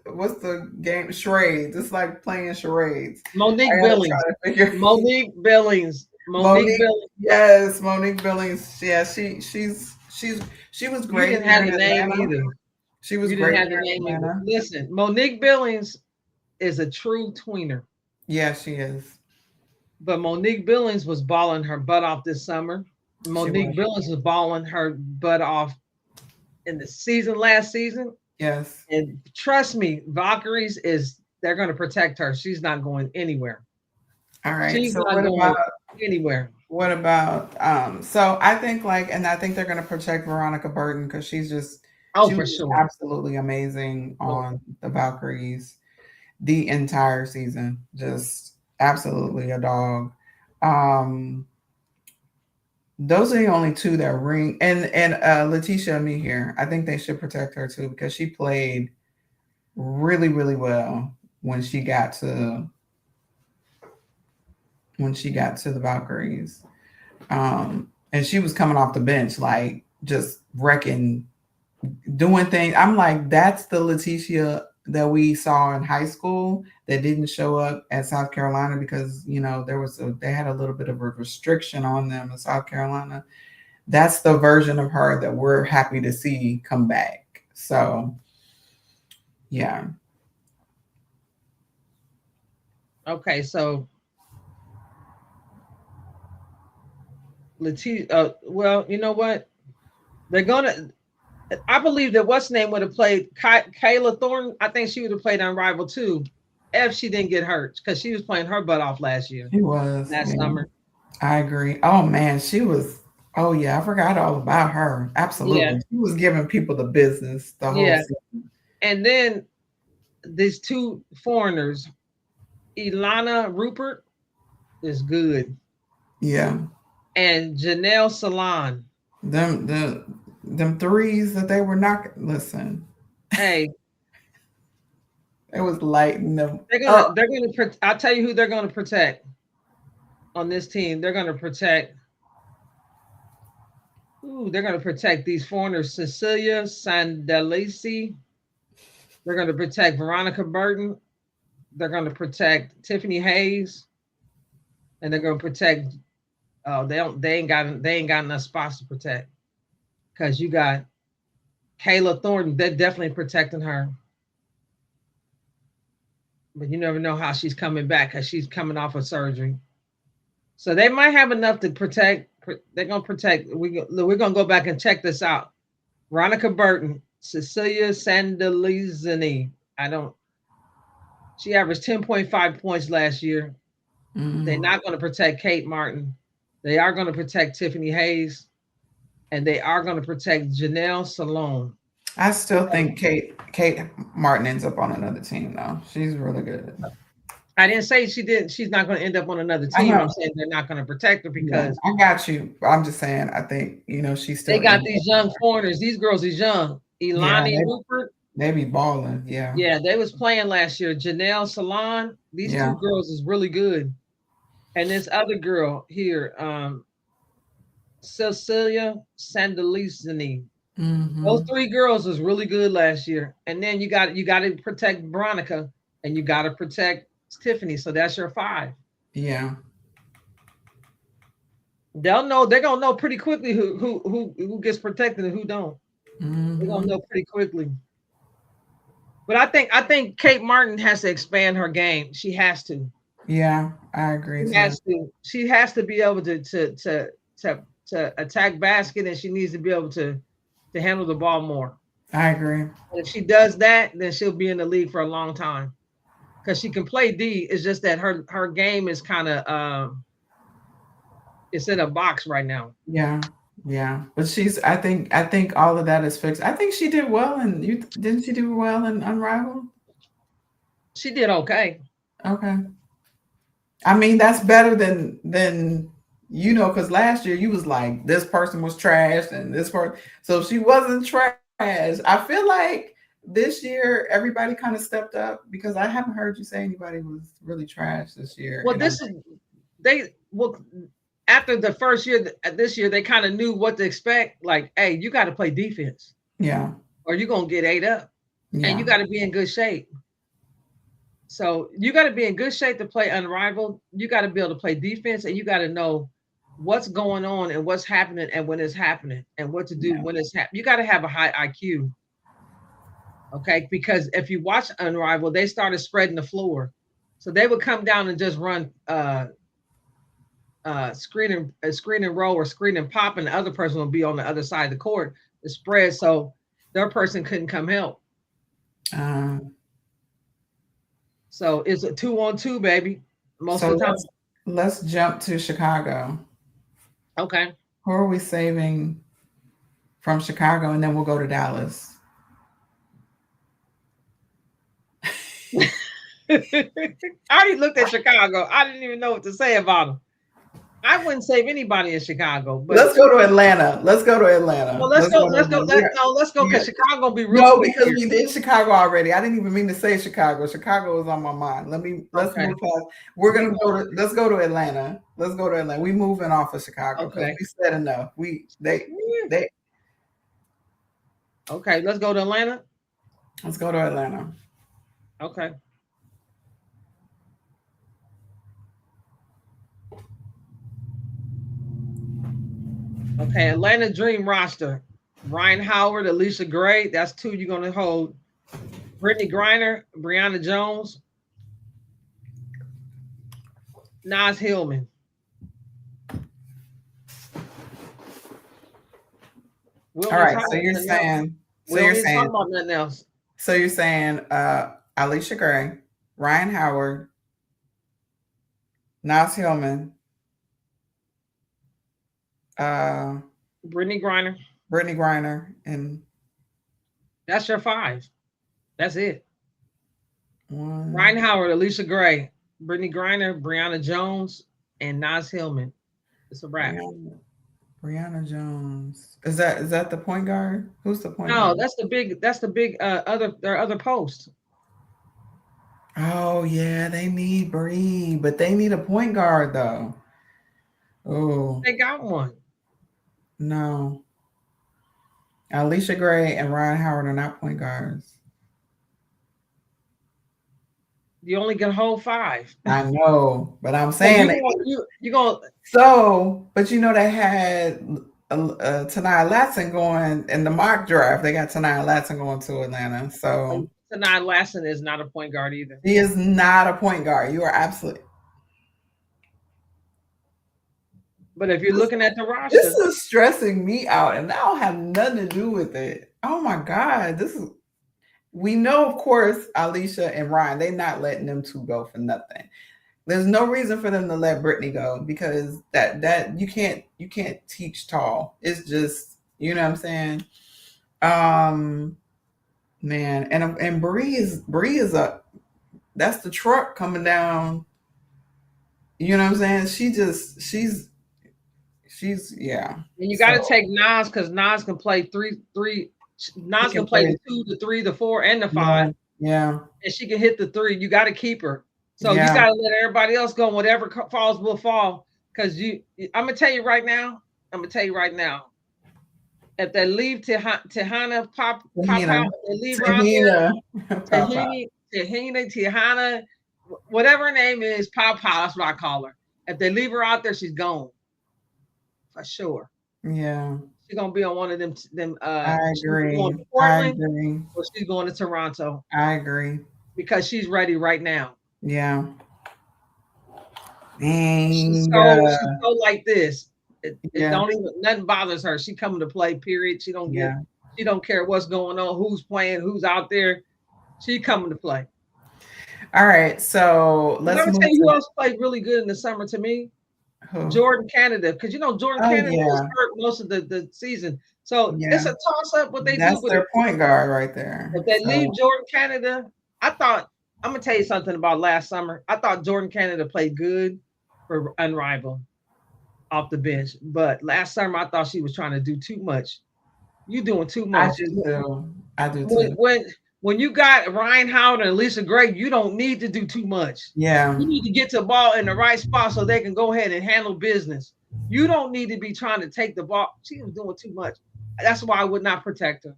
game charades. It's like playing charades. I Monique gotta try Billings. to figure Monique Billings. Monique Monique. Billings. Yes, Monique Billings. Yeah, she was You great didn't here have in the name Atlanta. either. She was You didn't great have the here name in either. Atlanta. Listen, Monique Billings is a true tweener, Yeah, she is. but Monique Billings was balling her butt off this summer. She was. Monique Billings was balling her butt off in the season last season. Yes. And trust me, Valkyries is they're going to protect her. She's not going anywhere. All right. She's So not what going about anywhere. so I think and I think they're gonna protect Veronica Burton because Oh, she for was just sure. absolutely amazing Oh, on the Valkyries the entire season. Just absolutely a dog. Um those are the only two that ring and Letitia Me here. I think they should protect her too because she played really, really well when she got to the Valkyries. And she was coming off the bench, like just wrecking, doing things. I'm like, that's the Letitia that we saw in high school that didn't show up at South Carolina because they had a little bit of a restriction on them in South Carolina. That's the version of her that we're happy to see come back. So yeah, okay. So Letitia, well, you know what? They're gonna. I believe that what's name would have played Kayla Thornton. I think she would have played on Rival too, if she didn't get hurt because she was playing her butt off last year, she was. last Yeah, summer. I agree. Oh man, she was. Oh yeah, I forgot all about her. Yeah, Absolutely, she was giving people the business the whole yeah. season. And then these two foreigners, Ilana Rupert is good, Yeah, and Janelle Salon. them threes that they were knocking. Listen, Hey, it was lighting them they're gonna up. they're gonna. I'll tell you who they're gonna protect on this team. They're gonna protect. Ooh, they're gonna protect these foreigners, Cecilia Sandalisi. They're gonna protect Veronica Burton. They're gonna protect Tiffany Hayes, and they're gonna protect. Oh, they don't. They ain't got enough spots to protect because you got Kayla Thornton. They're definitely protecting her, but you never know how she's coming back because she's coming off of surgery. So they might have enough to protect. They're gonna protect. We're gonna go back and check this out. Veronica Burton, Cecilia Sandalizani. I don't. She averaged 10.5 points last year. They're Mm. not going to protect Kate Martin. They are going to protect Tiffany Hayes, and they are going to protect Janelle Salone. I still think Kate Martin ends up on another team though. She's really good. I didn't say she didn't. She's not going to end up on another I team. I'm know. saying they're not going to protect her Yeah, because I got you. I'm just saying. I think she's they still got in. these young foreigners. These girls is young. Yeah, Elani Rupert. they be balling. Yeah, Yeah, they was playing last year. Janelle Salon. These two yeah. girls is really good. And this other girl here, Cecilia Sandelisini. Those Hmm. three girls was really good last year. And then you got to protect Veronica and you got to protect Tiffany. So that's your five. Yeah. They'll know. They're gonna know pretty quickly who gets protected and who don't. They're gonna Hmm. know pretty quickly. But I think Kate Martin has to expand her game. She has to. Yeah, I agree She too. has to. She has to be able to attack basket, and she needs to be able to handle the ball more. I agree. And if she does that, then she'll be in the league for a long time because she can play D. It's just that her game is kind of it's in a box right now. Yeah, yeah. But I think all of that is fixed. I think she did well, and you didn't she do well in Unrivaled? She did okay. Okay. I mean, that's better than because last year you was like this person was trash and this person. So she wasn't trash. I feel like this year everybody kind of stepped up because I haven't heard you say anybody was really trash this year. Well, And I'm this is they well after the first year this year they kind of knew what to expect. Like, hey, you got to play defense yeah, or you're gonna get ate up, and you yeah, got to be in good shape. So you got to be in good shape to play unrivaled. You got to be able to play defense, and you got to know what's going on and what's happening and when it's happening and what to do yeah, when it's happening. You got to have a high IQ, okay? Because if you watch Unrivaled, they started spreading the floor, so they would come down and just run screen and roll or screen and pop, and the other person would be on the other side of the court to spread, so their person couldn't come help. uh, So it's a 2-on-2, baby, most so of the time. let's jump to Chicago. Okay. Who are we saving from Chicago, and then we'll go to Dallas. I already looked at Chicago. I didn't even know what to say about them. I wouldn't save anybody in Chicago, but Let's go to Atlanta. Let's go to well, Atlanta. let's Let's go. go to Let's go. Atlanta. Let's go We because got, Chicago gonna be real no, quick because here. we did Chicago already. I didn't even mean to say Chicago. Chicago is on my mind. Let's Okay. move past. We're gonna go to let's go to Atlanta. Let's go to Atlanta. We moving off of Chicago because Okay. we said enough. We they Okay. Let's go to Atlanta. let's go to Atlanta. Okay. Okay. Atlanta Dream roster: Ryan Howard, Alicia Gray. That's two you're gonna hold. Brittany Griner, Brianna Jones, Nas Hillman. We don't All need to right. talk So about you're nothing else. saying so We don't you're need to talk saying about nothing else. so you're saying Alicia Gray, Ryan Howard, Nas Hillman, uh Brittany Griner. Brittany Griner, and That's your five. That's it. Ryan one Howard, Alicia Gray, Brittany Griner, Brianna Jones, and Nas Hillman. It's a wrap. Brianna, Brianna Jones. Is that the point guard? Who's the point No, guard? that's the big other their other post. Oh yeah, they need Bree, but they need a point guard though. Oh They got one. no, Alicia Gray and Ryan Howard are not point guards. You only can hold five. I know, but I'm So saying you gonna so. But they had Tanaya Latson going in the mock draft. They got Tanaya Latson going to Atlanta, so Tanai Lassen is not a point guard either. he is not a point guard. You are absolutely. But if you're looking at the This roster, is stressing me out, and I don't have nothing to do with it. Oh my God, this is. We know, of course, Alicia and Ryan. They're not letting them two go for nothing. There's no reason for them to let Brittany go because that you can't teach tall. It's just what I'm saying. Man, and Bree is a That's the truck coming down. You know what I'm saying? She's yeah. And you got So to take Nas because Nas can play three. he Nas can can play play. the 2, the 3, the 4, and the Yeah, 5, yeah, and she can hit the 3. You got to keep her. So you yeah. got to let everybody else go. Whatever falls will fall. Because I'm gonna tell you right now. I'm gonna tell you right now. If they leave Tehana pop Tahina, out, if they leave her out Tahina, there, Papa. Tehana, whatever her name is, Pop that's what I call her. If they leave her out there, she's gone for sure. Yeah, She's gonna be on one of them. I She's going agree. to I Portland agree. or she's going to Toronto I agree. because she's ready right now. Yeah. She's Dang. so like this. It Yeah. don't even nothing bothers her. She coming to play. Period. Yeah. She don't care what's going on, who's playing, who's out there. She coming to play. All right. So Let let's me move tell you who to else played really good in the summer to me. who? Jordan Canada, because Jordan Oh Canada was yeah. hurt most of the season. So Yeah. it's a toss up what they do That's with their it. point guard right there. If they So leave Jordan Canada, I thought I'm gonna tell you something about last summer. I thought Jordan Canada played good for Unrivaled off the bench, but last summer I thought she was trying to do too much. You doing too I much. do too. I do When too. when when you got Ryan Howard and Lisa Gray, you don't need to do too much. Yeah. You need to get the ball in the right spot so they can go ahead and handle business. You don't need to be trying to take the ball. She was doing too much. That's why I would not protect her.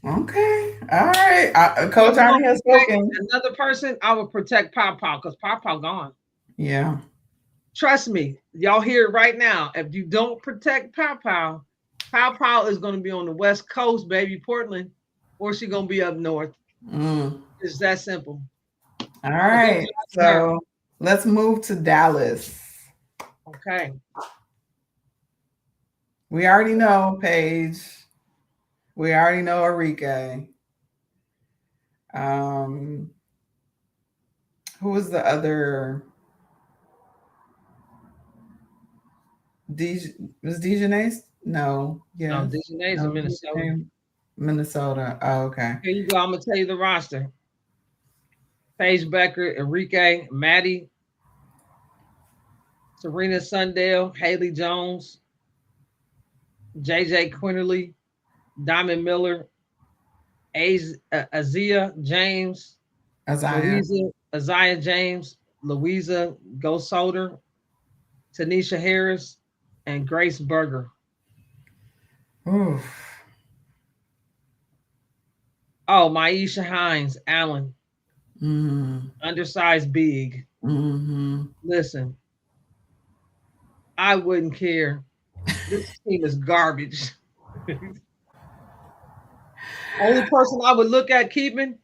Okay. All right. I Coach was Arnie going to has protect spoken. another person. I would protect Pow because Pow gone. Yeah. Trust me, y'all hear it right now. If you don't protect Pow is going to be on the West Coast, baby, Portland, or she going to be up north. Mm. It's that simple. All So who's right. watching her? So let's move to Dallas. Okay. We already know Paige. We already know Enrique. Um, who was the other? DJ, was Dejanay? No. No, Yes. Dejanay's in No. Minnesota. Dejanay, Minnesota. Oh, okay. Here you go. I'm gonna tell you the roster. Paige Becker, Enrique, Maddie, Serena Sundale, Haley Jones, JJ Quinterly, Diamond Miller, Azia James, Isaiah. Louisa, Isaiah James, Louisa Gosoder, Tanisha Harris, and Grace Berger. Oof. Oh, Maisha Hines, Allen, Mm-hmm. undersized big. Mm-hmm. Listen, I wouldn't care. This team is garbage. Only person I would look at keeping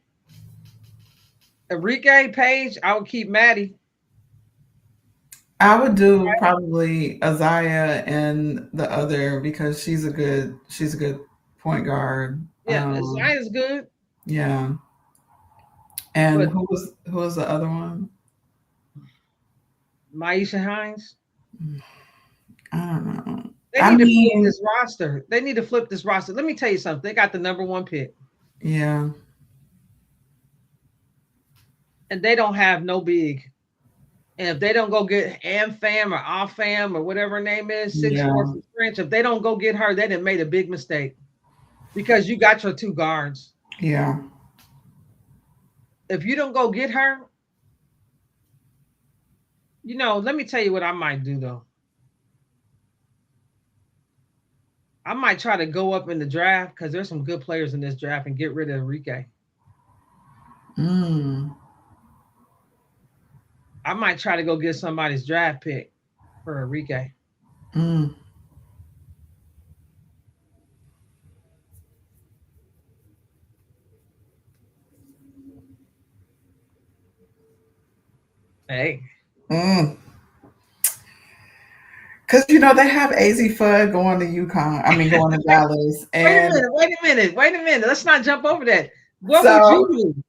Enrique Page. I would keep Maddie. I would do probably Isaiah and the other because she's a good point guard. Yeah, Zaya's good, Yeah. And but who was the other one? Maisha Hines. I don't know. They I need to flip mean, this roster. They need to flip this roster. Let me tell you something. They got the number one pick, yeah, and they don't have no big. And if they don't go get Amfam or Offam or whatever her name is, 6'4" yeah, from French, if they don't go get her, they done made a big mistake because you got your two guards. yeah. If you don't go get her, let me tell you what I might do though. I might try to go up in the draft because there's some good players in this draft and get rid of Enrique. Mm, I might try to go get somebody's draft pick for Enrique. mm. Hey, Mm. Because they have AZ Fudd going to UConn. I mean, going to Dallas, wait a and minute, wait a minute, wait a minute. Let's not jump over that. What would you so do?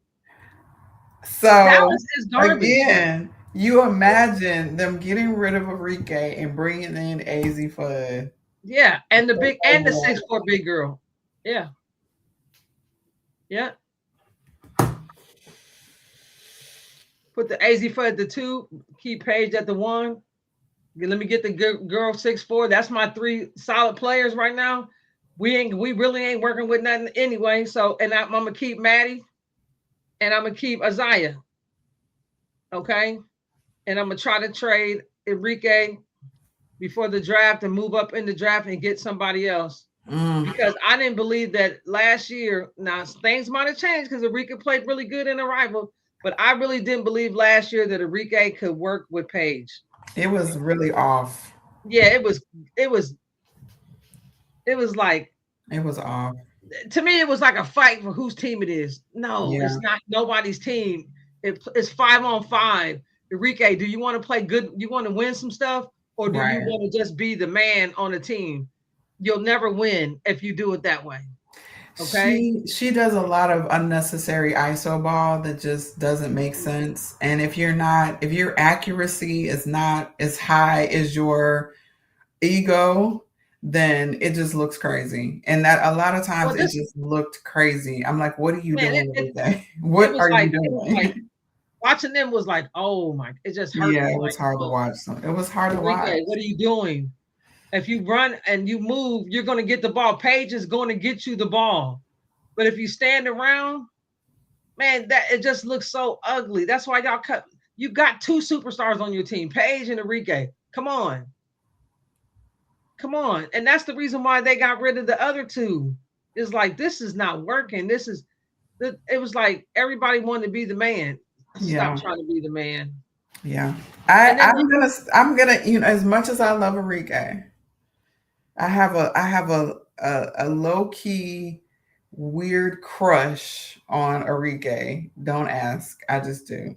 so Dallas is garbage. again, you imagine them getting rid of Enrique and bringing in AZ Fudd. Yeah, and the big and the Over 6'4" big girl. Yeah, yeah. Put the AZ for at the two. Keep Paige at the one. Let me get the girl 6'4". That's my three solid players right now. We really ain't working with nothing anyway. So and I'm gonna keep Maddie and I'm gonna keep Isaiah. Okay, and I'm gonna try to trade Enrique before the draft and move up in the draft and get somebody else Mm. because I didn't believe that last year. Now things might have changed because Enrique played really good in Arrival, but I really didn't believe last year that Enrique could work with Paige. It was really off. Yeah, it was it was like It was off. to me it was like a fight for whose team it is. No, Yeah, it's not nobody's team. It's 5 on 5. Enrique, do you want to play good? You want to win some stuff, or do you right. want to just be the man on the team? You'll never win if you do it that way. Okay. She does a lot of unnecessary ISO ball that just doesn't make sense. And if your accuracy is not as high as your ego, then it just looks crazy. And that a lot of times Well, it this just looked crazy. I'm like, what are you man, doing every day? it What was are you like it was like doing? watching them was like, oh my, it just hurt Yeah, me. it Like, was hard to oh, watch. It was hard to watch. Enrique, what are you doing? If you run and you move, you're going to get the ball. Paige is going to get you the ball. But if you stand around, man, that it just looks so ugly. That's why y'all cut. You got two superstars on your team, Paige and Enrique. Come on, come on, and that's the reason why they got rid of the other two. It's like this is not working. This is it was like everybody wanted to be the man. Stop Yeah. trying to be the man. Yeah. And then I'm gonna, as much as I love Enrique, I have a low key weird crush on Enrique. Don't ask. I just do.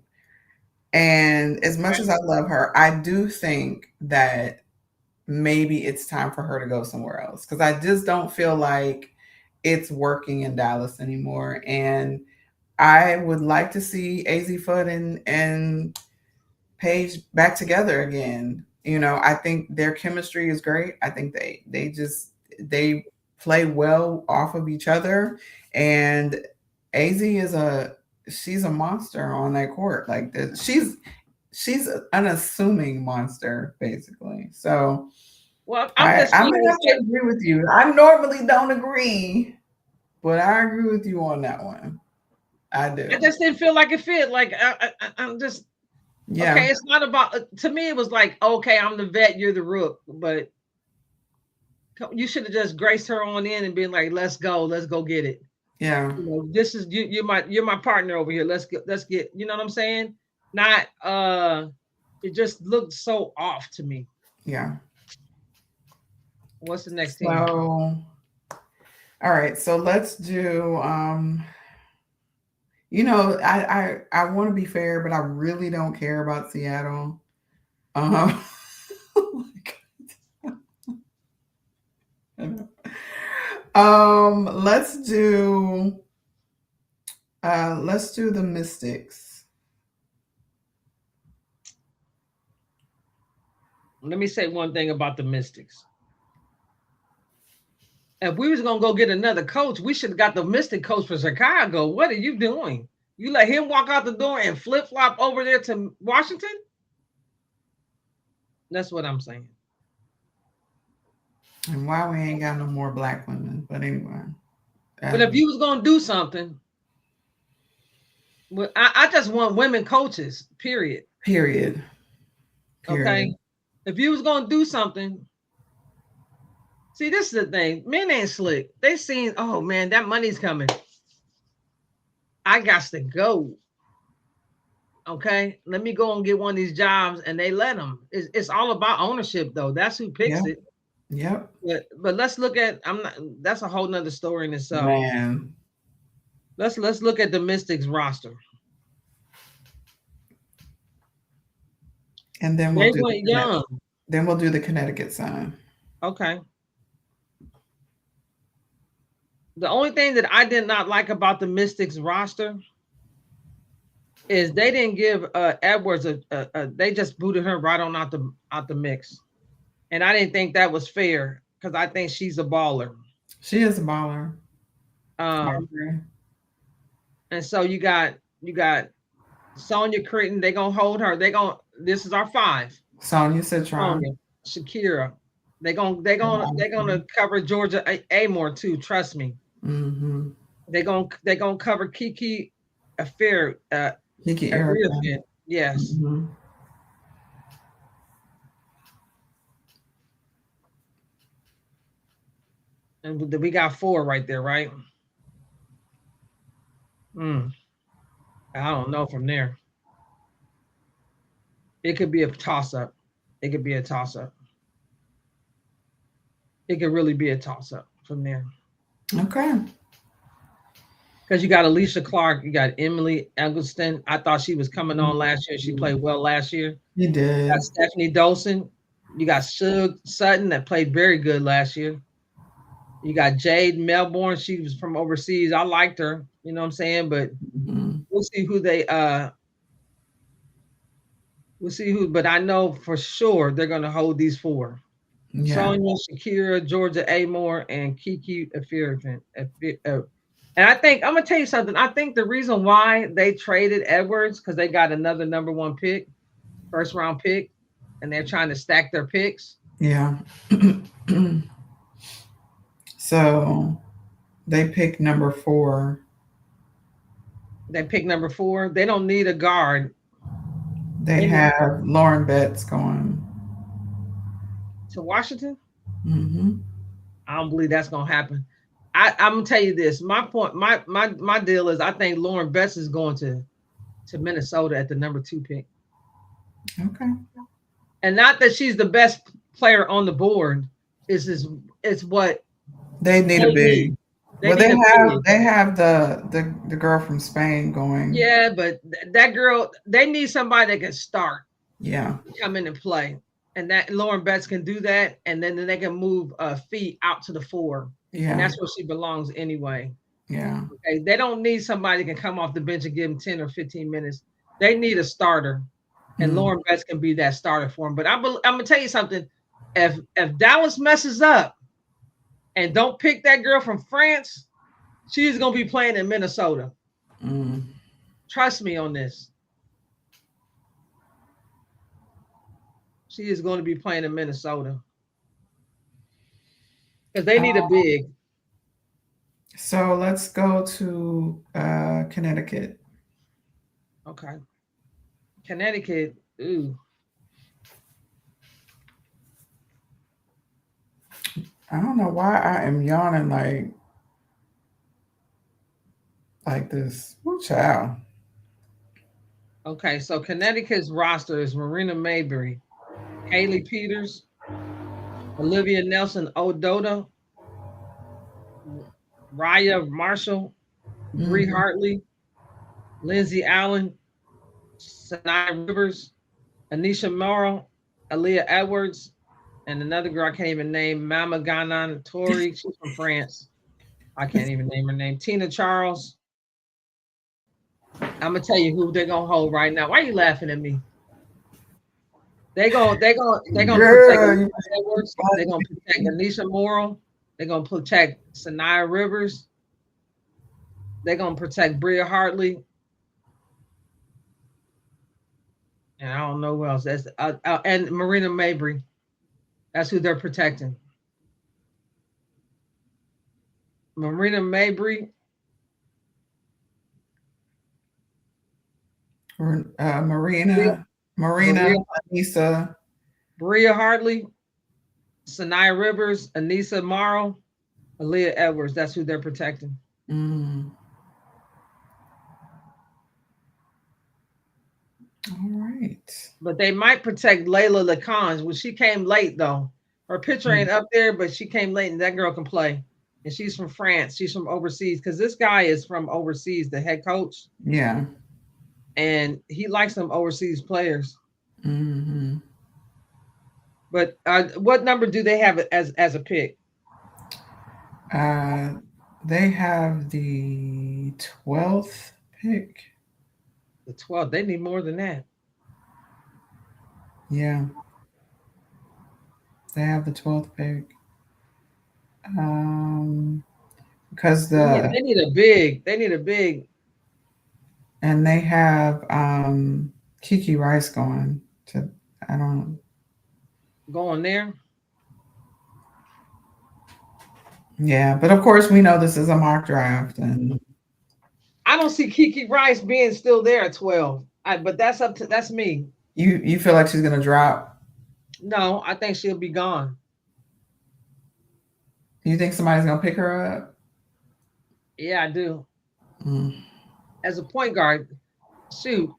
And as much as I love her, I do think that maybe it's time for her to go somewhere else because I just don't feel like it's working in Dallas anymore. And I would like to see AZ Foot and Paige back together again. I think their chemistry is great. I think they play well off of each other, and Az is she's a monster on that court. Like she's an unassuming monster basically. So well, I'm just I'm wanting gonna to have to say, agree with you. I normally don't agree, but I agree with you on that one. I I do. just didn't feel like it fit. Like I'm just Yeah, okay. It's not about to me. It was like okay, I'm the vet, you're the rook, but you should have just graced her on in and been like, let's go get it. yeah, This is you're my partner over here. Let's get you know what I'm saying? Not it just looked so off to me. yeah. What's the next team? So all right, so let's do I want to be fair, but I really don't care about Seattle. Um let's do the Mystics. Let me say one thing about the Mystics. If we was gonna go get another coach, we should have got the Mystic coach for Chicago. What are you doing? You let him walk out the door and flip flop over there to Washington? That's what I'm saying. And why we ain't got no more black women. But anyway. But if you was gonna do something, well, I just want women coaches. Period. Period. Okay. Period. If you was gonna do something, see, this is the thing. Men ain't slick. They seen, oh man, that money's coming. I got to go. Okay, let me go and get one of these jobs, and they let them. It's all about ownership, though. That's who picks Yep. it. Yep. But let's look at. I'm not. That's a whole nother story in itself. Man. Let's look at the Mystics roster. And then They went young. we'll do the Connecticut sign. Okay. The only thing that I did not like about the Mystics roster is they didn't give Edwards they just booted her right on out the mix, and I didn't think that was fair because I think she's a baller. She is a baller. I Um, agree. and so you got Sonia Critton, they gonna hold her. They gonna This is our five. Sonia Citron. Sonia, Shakira. They gonna cover Georgia Amore too. Trust me. Mm-hmm. They gonna cover Kiki Affair Kiki Erica. Ariafin. Yes. Mm-hmm. And we got four right there, right? Mm, I don't know from there. It could be a toss up. It could be a toss up. It could really be a toss up from there. Okay. Because you got Alicia Clark, you got Emily Eggleston. I thought she was coming on last year. She played well last year. You You got did. Stephanie Dolson. You got Suge Sutton that played very good last year. You got Jade Melbourne. She was from overseas. I liked her. You know what I'm saying? But Mm-hmm. we'll see who they we'll see who, but I know for sure they're gonna hold these four. Yeah. Sonia, Shakira, Georgia Amore, and Kiki Afirifan. And I think I'm gonna tell you something. I think the reason why they traded Edwards because they got another number one pick, first round pick, and they're trying to stack their picks. Yeah. So they picked number 4. They pick number four. They don't need a guard. They They need have Lauren Betts going. to Washington. Mm-hmm. I don't believe that's gonna happen. I'm gonna tell you this. My point, my deal is I think Lauren Best is going to Minnesota at the number two pick. Okay. And not that she's the best player on the board. Is it's what They need a they big. need. They Well, need a big. they have the girl from Spain going. Yeah, but that girl, they need somebody that can start, Yeah. come in and play. And that Lauren Betts can do that, and then they can move feet out to the four, and Yeah. that's where she belongs anyway. Yeah. Okay, they don't need somebody that can come off the bench and give them 10 or 15 minutes. They need a starter, and Mm. Lauren Betts can be that starter for them. But I'm gonna tell you something: if Dallas messes up and don't pick that girl from France, she's gonna be playing in Minnesota. Mm. Trust me on this. She is going to be playing in Minnesota because they need a Uh, big. so let's go to Connecticut. Okay, Connecticut. Ooh, I don't know why I am yawning like this. Ooh, child. okay. So Connecticut's roster is Marina Mayberry, Haley Peters, Olivia Nelson Ododa, Raya Marshall, Bree Mm. Hartley, Lindsay Allen, Sanaya Rivers, Anisha Morrow, Aaliyah Edwards, and another girl I can't even name, Mama Ganan Tori. She's from France. I can't even name her name. Tina Charles. I'm gonna tell you who they're gonna hold right now. Why are you laughing at me? They're gonna protect Girl, you Aaliyah Edwards. They're gonna protect Anisha Morrow. They're gonna protect Sanaya Rivers. They're gonna protect Bria Hartley. And I don't know who else. That's and Marina Mabry. That's who they're protecting. Marina Mabry, Bria, Marina, Marina, Bria, Anissa. Bria Hartley, Sanaya Rivers, Anissa Morrow, Aaliyah Edwards. That's who they're protecting. Mm. All right. But they might protect Layla Lacan. Well, she came late though. Her picture Mm. ain't up there, but she came late, and that girl can play. And she's from France. She's from overseas because this guy is from overseas, the head coach, Yeah. and he likes some overseas players. Hmm. But what number do they have as a pick? Uh, they have the 12th pick. The 12. They need more than that. Yeah, they have the 12th pick. Um, because They need, the they need a big. They need a big. And they have Kiki Rice going to, I don't, Going there. yeah. But of course, we know this is a mock draft, and I don't see Kiki Rice being still there at 12. But that's me. you feel like she's gonna drop. No, I think she'll be gone. Do you think somebody's gonna pick her up? Yeah, I do. Mm. As a point guard, shoot.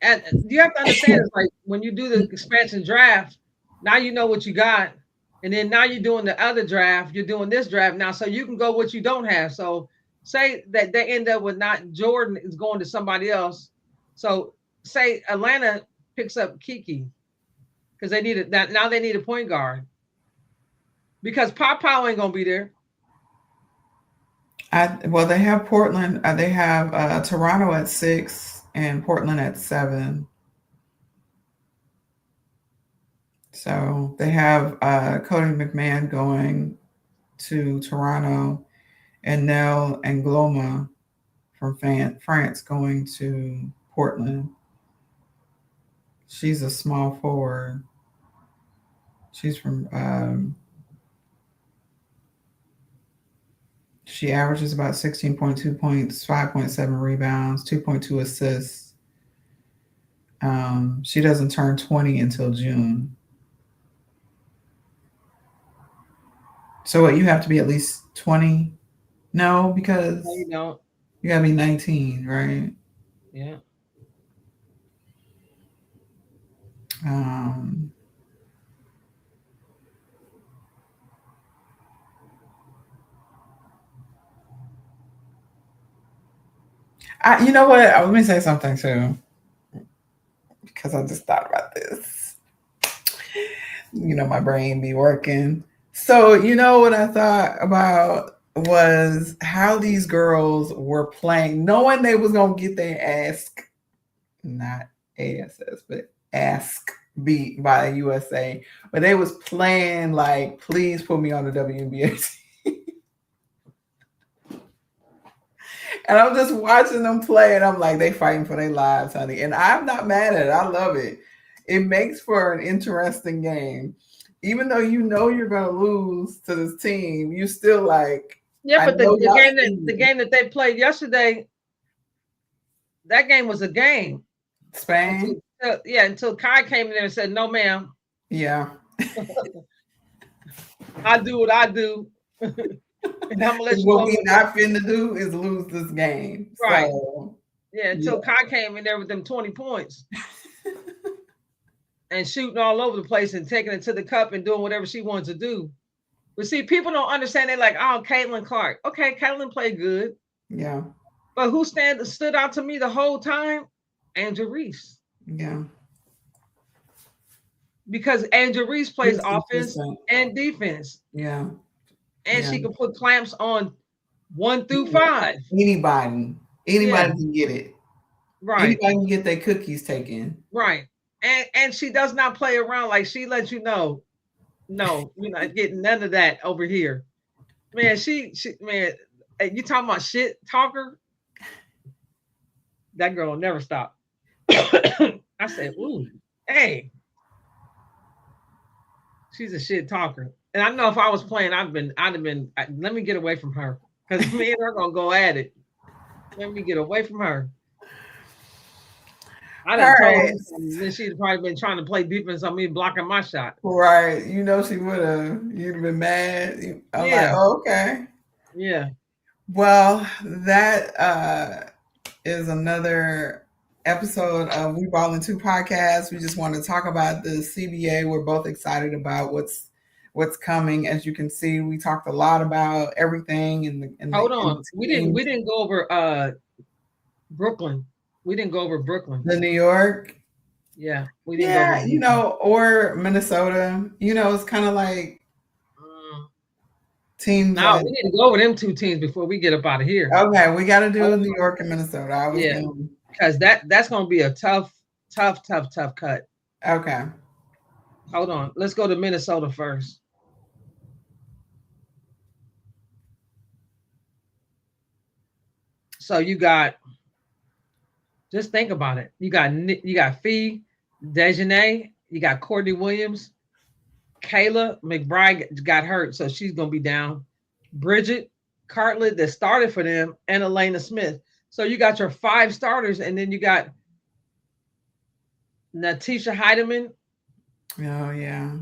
And you have to understand it's like when you do the expansion draft, now you know what you got. And then now you're doing the other draft, you're doing this draft now. So you can go what you don't have. So say that they end up with not Jordan is going to somebody else. So say Atlanta picks up Kiki because they need it now they need a point guard. Because Pop Powell ain't gonna be there. Well, they have Portland. They have Toronto at 6 and Portland at 7. So they have Cody McMahon going to Toronto, and Nell and Gloma from France going to Portland. She's a small forward. She's from. She averages about 16.2 points, 5.7 rebounds, 2.2 assists. She doesn't turn 20 until June. So what? You have to be at least 20. No, because No, you don't. you gotta be 19, right? Yeah. Um, you know what? Let me say something too, because I just thought about this. You know, my brain be working. So, you know what I thought about was how these girls were playing, knowing they was gonna get their not ASS, but ask beat by USA, but they was playing like, please put me on the WNBA team. And I'm just watching them play, and I'm like, they fighting for their lives, honey. And I'm not mad at it. I love it. It makes for an interesting game. Even though you know you're gonna lose to this team, you still like, Yeah, I but know y'all see the me. game that they played yesterday, that game was a game. Spain, Until Kai came in there and said, "No, ma'am, yeah. I do what I do, and I'm gonna let you What know we what." not finna do is lose this game. Right? So Yeah. yeah, Until Kai came in there with them 20 points and shooting all over the place and taking it to the cup and doing whatever she wants to do. But see, people don't understand. They're like, "Oh, Caitlin Clark. Okay, Caitlin played good, yeah, but who stood out to me the whole time? Angel Reese, yeah. because Angel Reese She plays was offense consistent. and defense, Yeah, and yeah. she can put clamps on 1 through 5. Anybody, Yeah, anybody can get it. right, Anybody can get their cookies taken. right. And she does not play around. Like she lets you know, no, you're not getting none of that over here. Man, she man, you talking about shit talker? That girl will never stop. I said, ooh, hey, she's a shit talker. And I know if I was playing, I'd have been. Let me get away from her because me and her gonna go at it. Let me get away from her. I All done told right, her something. Then she'd probably been trying to play defense on me blocking my shot. right. You know she would have. You'd have been mad. I'm like, Yeah, oh, okay. yeah. Well, that is another episode of We Ball in Two podcast. We just want to talk about the CBA. We're both excited about what's coming. As you can see, we talked a lot about everything Hold in the on. We teams. didn't go over Brooklyn. We didn't go over Brooklyn. The New York, Yeah, we didn't go over yeah, Brooklyn. or Minnesota. It's kind of like Mm. teams Now that. we need to go over them two teams before we get up out of here. Okay, we got to do Hold New on. York and Minnesota. I was Yeah, going. because that's gonna be a tough cut. Okay. Hold on. Let's go to Minnesota first. So you got Just think about it. You got Fee, Dejanay, you got Courtney Williams, Kayla McBride got hurt, so she's gonna be down. Bridget Cartlett that started for them, and Elena Smith. So you got your five starters, and then you got Natisha Heidemann. Oh yeah.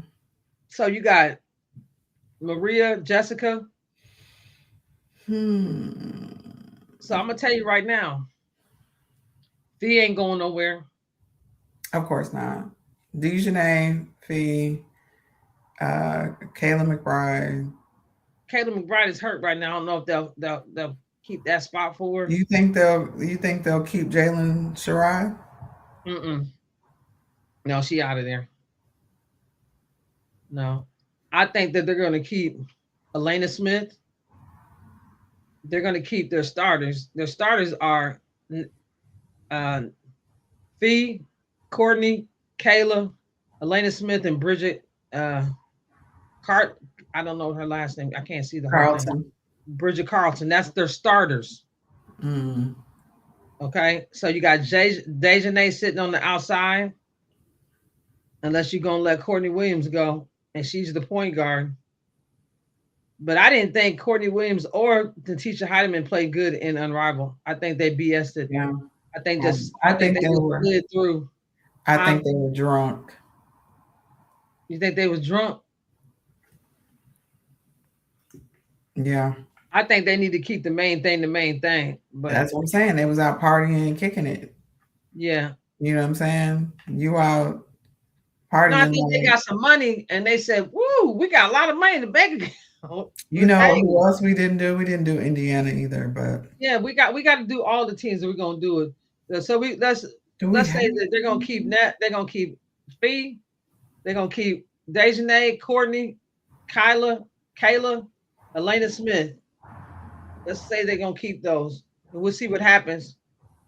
So you got Maria, Jessica. Hmm. So I'm gonna tell you right now, Fee ain't going nowhere. Of course not. Dejanay, Fee, uh, Kayla McBride. Kayla McBride is hurt right now. I don't know if they'll keep that spot for her. You think they'll keep Jalen Sherrod? Mm-mm. No, she out of there. No, I think that they're gonna keep Elena Smith. They're gonna keep their starters. Their starters are uh, Fee, Courtney, Kayla, Elena Smith, and Bridget Cart. I don't know her last name. I can't see the whole thing. Carlton. Bridget Carlton. That's their starters. Mm. Okay, so you got Dejanay sitting on the outside, unless you're gonna let Courtney Williams go, and she's the point guard. But I didn't think Courtney Williams or Natisha Heidemann played good in Unrivaled. I think they BS'd it. Yeah. I I think think they they just were. slid through. I Huh? think they were drunk. You think they was drunk? Yeah. I think they need to keep the main thing the main thing. But That's what I'm saying. They was out partying and kicking it. yeah. You know what I'm saying? You out No, I partying think they like, got some money and they said, woo, we got a lot of money in the bank account. you Let's know hang who it. else we didn't do? We didn't do Indiana either, but Yeah, we got to do all the teams that we're gonna do it. So we do we let's have say that they're gonna keep Net, they're gonna keep Fee, they're gonna keep Dejanay, Courtney, Kyla, Kayla, Elena Smith. Let's say they're gonna keep those. And we'll see what happens.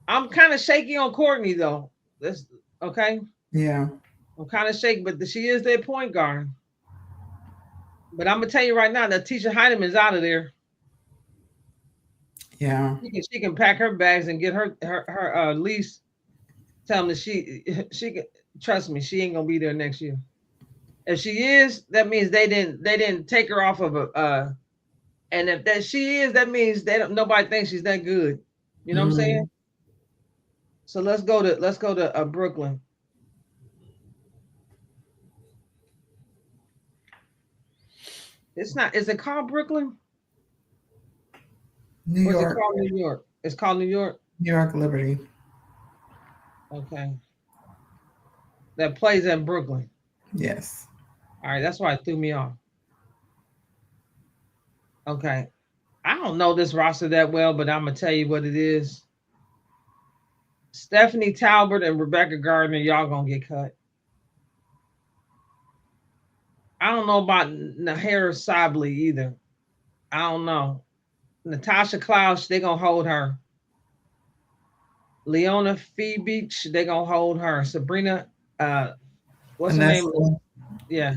I'm kind of shaky on Courtney though. That's okay. yeah, I'm kind of shaky, but she is their point guard. But I'm gonna tell you right now that Tisha Heinemann's out of there. yeah. She can pack her bags and get her lease. Tell them that she can trust me. She ain't gonna be there next year. If she is, that means they didn't take her off of a. And if that she is, that means they don't. Nobody thinks she's that good. You know what I'm saying? Mm. So let's go to Brooklyn. It's not. Is it called Brooklyn New or is it York, called New York? It's called New York. New York Liberty. Okay, that plays in Brooklyn. Yes. All right, that's why it threw me off. Okay, I don't know this roster that well, but I'm gonna tell you what it is. Stephanie Talbot and Rebecca Gardner, y'all gonna get cut. I don't know about Nahara Sably either. I don't know. Natasha Klaus, they gonna hold her. Leona Phoebe, they gonna hold her. Sabrina, uh, what's And her that's name? Yeah,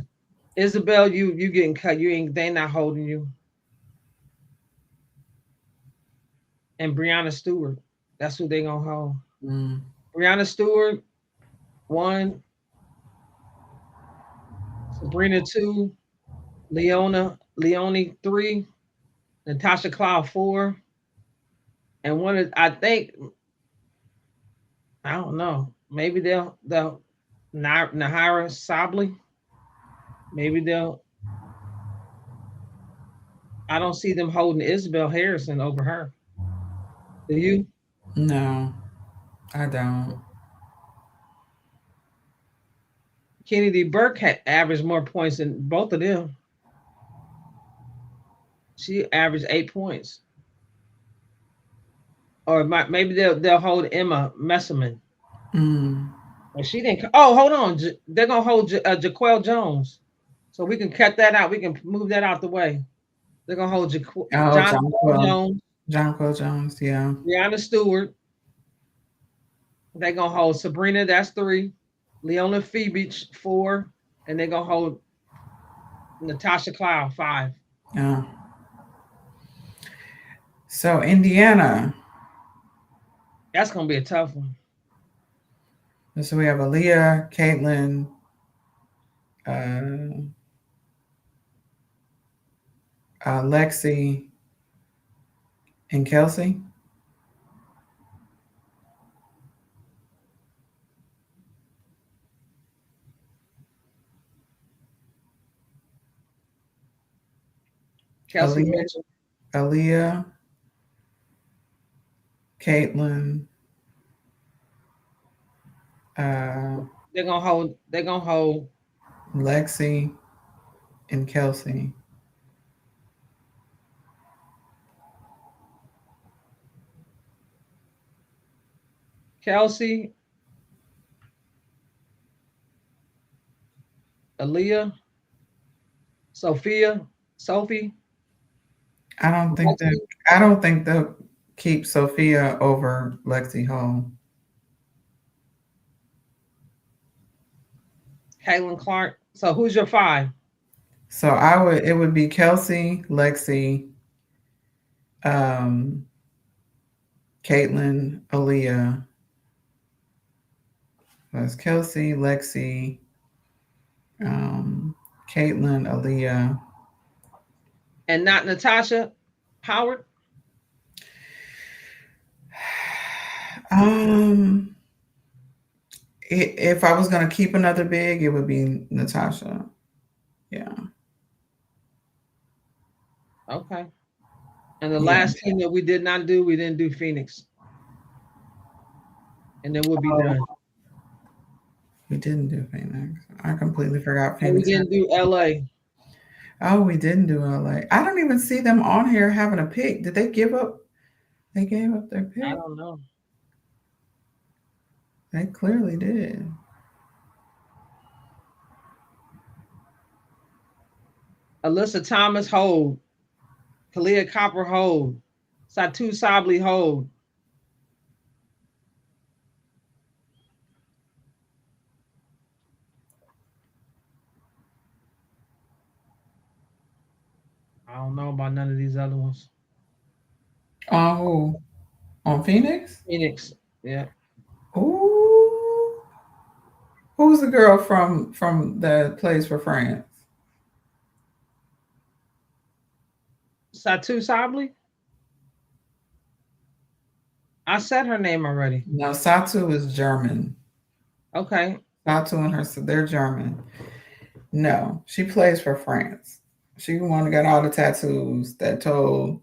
Isabel, you getting cut. You ain't they not holding you. And Brianna Stewart, that's who they gonna hold. mm. Brianna Stewart, one. Sabrina, two. Leone, three. Natasha Cloud, four. And one is I think I don't know. Maybe they'll Nahara Sably. Maybe they'll. I don't see them holding Isabel Harrison over her. Do you? No, I don't. Kennedy Burke had averaged more points than both of them. She averaged 8 points. Or maybe they'll hold Emma Messerman. Mm. But she didn't. Oh, hold on. They're gonna hold Jaquel Jones, so we can cut that out. We can move that out the way. They're gonna hold Oh, John Jones, John Quill Jones. Yeah. Brianna Stewart. They're gonna hold Sabrina. That's three. Leona Phoebe, four, and they're gonna hold Natasha Cloud, five. Yeah. So Indiana, That's gonna be a tough one. So we have Aaliyah, Caitlin, uh, Lexi, and Kelsey. Kelsey Aaliyah, Mitchell. Aaliyah, Caitlin, uh, They're gonna hold. They're gonna hold Lexi, and Kelsey. Kelsey, Aaliyah, Sophia, Sophie, I don't think that. Lexi, I don't think they'll keep Sophia over Lexi Hall. Caitlin Clark. So who's your five? So I would. It would be Kelsey, Lexi, um, Caitlin, Aaliyah. That's Kelsey, Lexi, um, Caitlin, Aaliyah. And not Natasha Howard. Um, if I was gonna keep another big, it would be Natasha. Yeah, Okay. And the yeah. last team that we did not do, we didn't do Phoenix, and then we'll be Oh, done. we didn't do Phoenix. I completely forgot And we Phoenix. didn't do LA. Oh, we didn't do LA. I don't even see them on here having a pick. Did they give up? They gave up their I pick. don't know. They clearly did. Alyssa Thomas hold. Kalia Copper hold. Satu Sabli hold. I don't know about none of these other ones. On who? On Phoenix? Phoenix. Yeah. Ooh. Who's the girl from that plays for France? Satu Sabli. I said her name already. No, Satu is German. Okay. Satu and her, they're German. No, she plays for France. She the one that got all the tattoos that told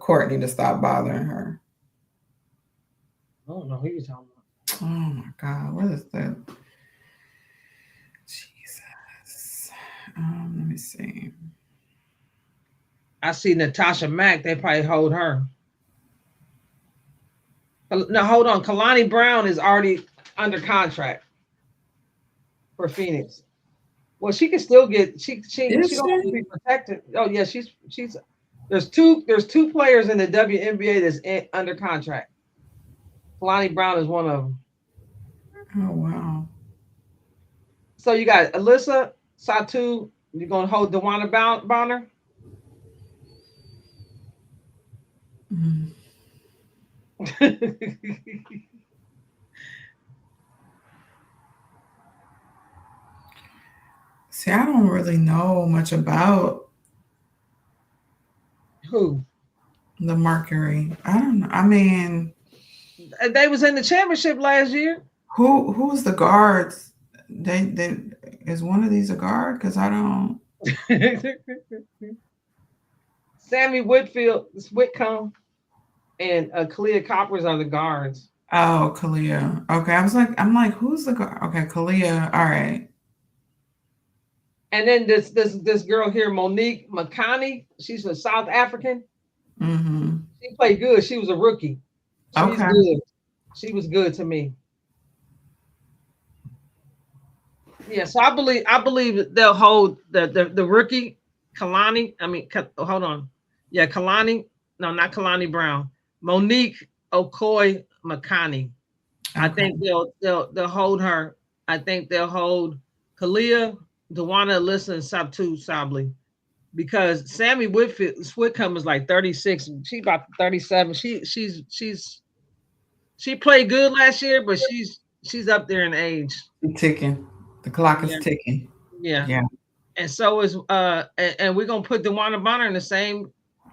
Courtney to stop bothering her. I don't know who you're talking about. Oh my God, what is that? Jesus. Let me see. I see Natasha Mack. They probably hold her. No, hold on. Kalani Brown is already under contract for Phoenix. Well, she can still get she Is don't have to she? be protected. Oh yeah, she's there's two players in the WNBA that's under contract. Kalani Brown is one of them. Oh wow. So you got Alyssa Satu. You're gonna hold Dewana Bonner. Mm. See, I don't really know much about Who? the Mercury. I don't know. I mean, They was in the championship last year. who's the guards? They is one of these a guard? Because I don't. Sammy Whitfield, Whitcomb, and Kalia Coppers are the guards. Oh, Kalia. Okay, I'm like, who's the guard? Okay, Kalia. All right. And then this girl here, Monique Makani, she's a South African. Mm-hmm. She played good. She was a rookie. She's Okay. good. She was good to me. Yeah, so I believe that they'll hold the rookie Kalani. I mean, hold on. Yeah, Kalani. No, not Kalani Brown. Monique Okoye Makani. I Okay. think they'll hold her. I think they'll hold Kalia, Dewana, Alyssa, and Sabtu Sabli. Because Sammy Whitcomb is like 36. She's about 37. She played good last year, but she's up there in age. It's ticking. The clock is Yeah, ticking. yeah. Yeah. And so is and we're gonna put DeWanda Bonner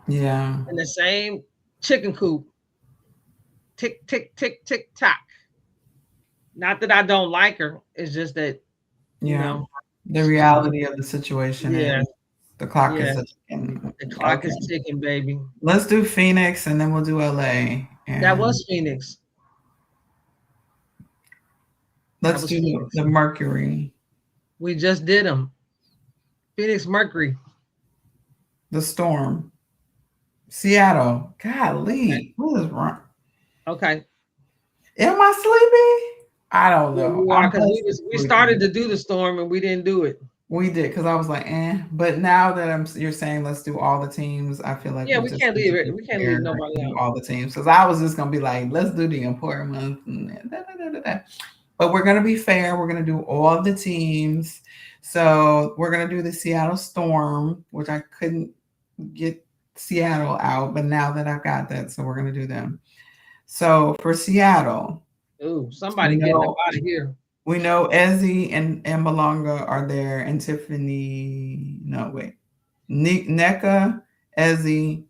Yeah. in the same chicken coop. Tick tick tick tick tock. Not that I don't like her. It's just that you Yeah. know The she's gonna. reality of the situation Yeah, is the clock yeah. is ticking. The clock Okay. is ticking, baby. Let's do Phoenix and then we'll do LA. That And was Phoenix. That let's was do Phoenix. the Mercury, We just did them. Phoenix Mercury. the Storm, Seattle. Okay. Golly, what is wrong? Okay. Am I sleepy? I don't Yeah, know. you are I'm because mostly we sleepy. started to do the storm and we didn't do it. We did because I was like, eh. But now that you're saying let's do all the teams, I feel like Yeah, we we just can't need to leave it. be We can't fair leave and nobody do out. all the teams. Because I was just gonna be like, let's do the important ones. And da, da, da, da, da. But we're gonna be fair. We're gonna do all the teams. So we're gonna do the Seattle Storm, which I couldn't get Seattle out, but now that I've got that, so we're gonna do them. So for Seattle, Ooh, we somebody getting up know out of here. we know Ezzy and Malonga are there, and Tiffany. No, wait, NECA, Ezzy,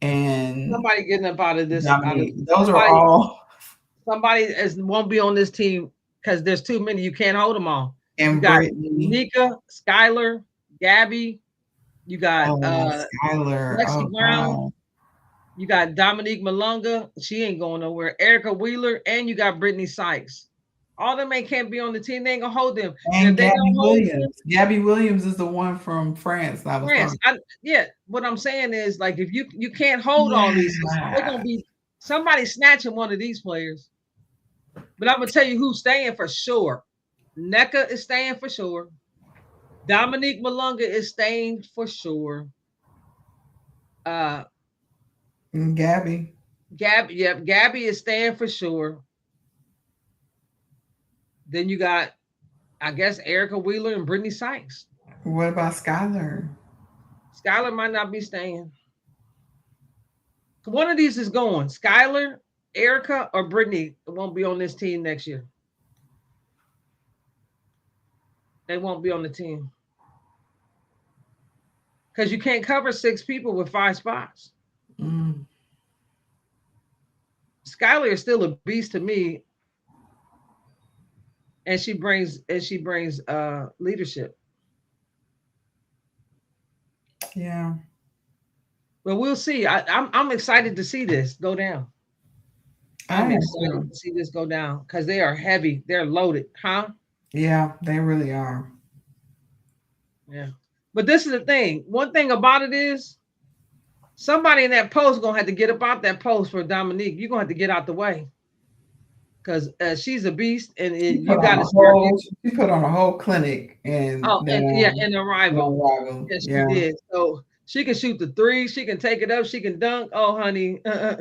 and Somebody getting up out of this. Out of Dominique. Those are somebody. all, Somebody is won't be on this team because there's too many. You can't hold them all. You and got Brittany. Nika, Skylar, Gabby. You got Oh, Skylar. Lexi Oh Brown. God. You got Dominique Malunga. She ain't going nowhere. Erica Wheeler, and you got Brittany Sykes. All them can't be on the team. They ain't gonna hold them. And And if they Gabby don't hold them, Williams. Gabby Williams is the one from France that I was France. talking. Yeah. What I'm saying is, like, if you can't hold all these, they're Yeah. gonna be somebody snatching one of these players. But I'm gonna tell you who's staying for sure. NECA is staying for sure. Dominique Malunga is staying for sure. Uh And Gabby. Gabby is staying for sure. Then you got, I guess, Erica Wheeler and Brittany Sykes. What about Skylar? Skylar might not be staying. One of these is going. Skylar, Erica, or Brittany won't be on this team next year. They won't be on the team. Because you can't cover 6 people with 5 spots. Mm. Skylar is still a beast to me, and she brings leadership. Yeah. But we'll see. I'm excited to see this go down. I I'm am excited too. to see this go down because they are heavy. They're loaded, huh? Yeah, they really are. Yeah. But this is the thing. One thing about it is somebody in that post gonna have to get up out that post for Dominique. You're gonna have to get out the way because she's a beast, and you got to start. She put on a whole clinic Oh, and and yeah, and the rival. rival. Yes, she Yeah. did. So she can shoot the three. She can take it up. She can dunk. Oh, honey, you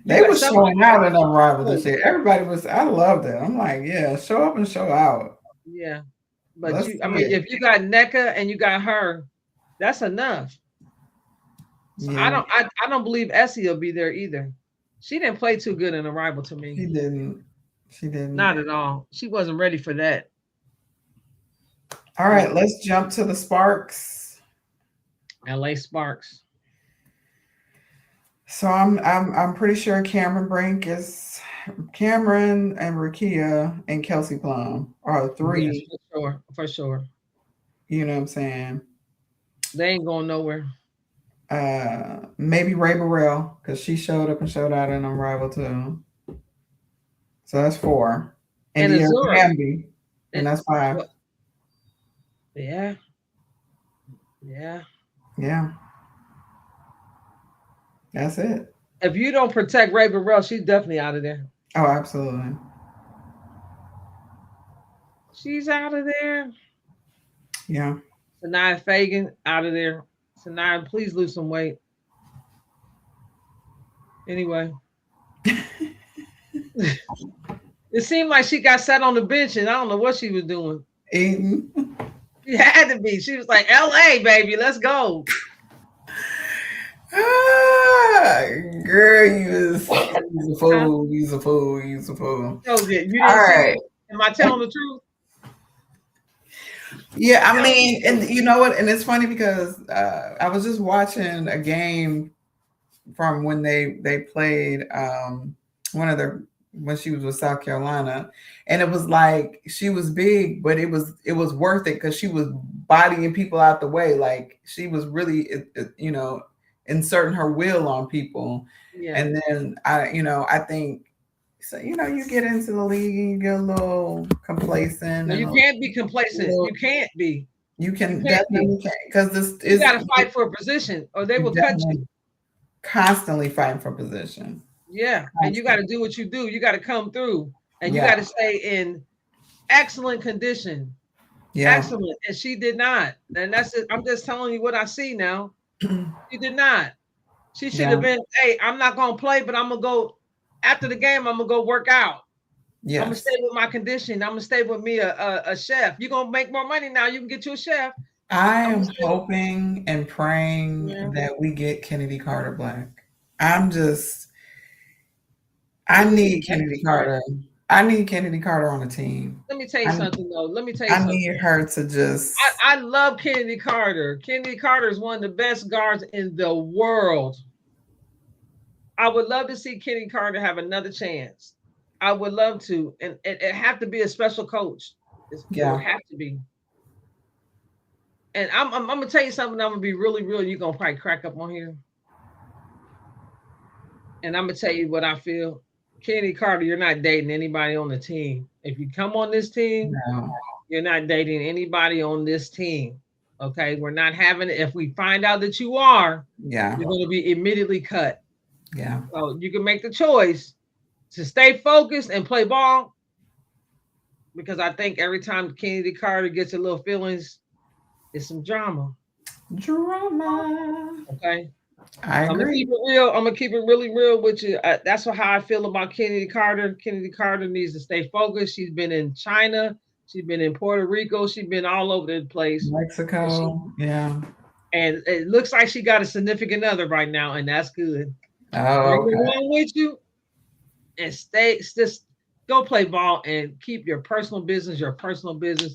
They got were somebody. showing out in Unrival this year. Everybody was, I loved it. I'm like, yeah, show up and show out. Yeah, but Let's you. I see mean, it. if you got NECA and you got her, that's enough. So I Yeah, don't. I don't believe Essie will be there either. She didn't play too good in the rival to me. she didn't. She didn't. Not at all. She wasn't ready for that. All right, let's jump to the Sparks. LA Sparks. So I'm pretty sure Cameron Brink is Cameron and Rakia and Kelsey Plum are Yes, three. for sure. For sure. You know what I'm saying? They ain't going nowhere. Maybe Ray Burrell because she showed up and showed out in Unrival too. So that's four. And Indiana Azura. Hamby, and that's five. Well, yeah. Yeah. Yeah, that's it. If you don't protect Ray Burrell, she's definitely out of there. Oh, absolutely. She's out of there. Yeah. Sanaya Fagan, out of there. Sanaya, please lose some weight. Anyway. It seemed like she got sat on the bench and I don't know what she was doing. Aiden. She had to be. She was like, LA, baby, let's go. Girl, you was a fool. You's a fool. You's a fool. You didn't All see right. Am I telling the truth? Yeah, I Telling mean, the truth. and you know what? And it's funny because I was just watching a game from when they played one of their when she was with South Carolina, and it was like she was big, but it was worth it because she was bodying people out the way. Like she was really inserting her will on people, Yeah. and then I think so. You get into the league and you get a little complacent No, and you a can't be complacent. little. You can't be. You You can can't be. definitely can because this You is got to fight for a position, or they you will cut definitely you. constantly fighting for position. Yeah, and you got Constant. to do what you do. You got to come through, and you Yeah, got to stay in excellent condition. yeah, Excellent, and she did not. And that's it. I'm just telling you what I see now. She did not. She should yeah, have been. Hey, I'm not gonna play, but I'm gonna go after the game. I'm gonna go work out. I'm gonna yes. stay with my condition. I'm gonna stay with me a chef. You're gonna make more money now. You can get you a chef. I I'm gonna am stay with. hoping and praying Yeah. that we get Kennedy Carter Black. I'm just, I Ooh, need that's Kennedy right. Carter. I need Kennedy Carter on the team. Let me tell you I, something though. Let me tell you I something. need her to just, I love Kennedy Carter. Kennedy Carter is one of the best guards in the world. I would love to see Kennedy Carter have another chance. I would love to, and it have to be a special coach. It would yeah, have to be. And I'm gonna tell you something. I'm gonna be really real. You're gonna probably crack up on here, and I'm gonna tell you what I feel. Kennedy Carter, you're not dating anybody on the team. If you come on this team, no, you're not dating anybody on this team. Okay, we're not having it. If we find out that you are, yeah, you're going to be immediately cut. yeah. So you can make the choice to stay focused and play ball, because I think every time Kennedy Carter gets a little feelings, it's some drama. Drama. Okay, I I'm gonna agree. keep it real. I'm gonna keep it really real with you. That's how I feel about Kennedy Carter. Kennedy Carter needs to stay focused. She's been in China. She's been in Puerto Rico. She's been all over the place. And she Mexico. Yeah. and it looks like she got a significant other right now, and that's good. Bring Oh, her okay. along with you and stay. Just go play ball and keep your personal business your personal business.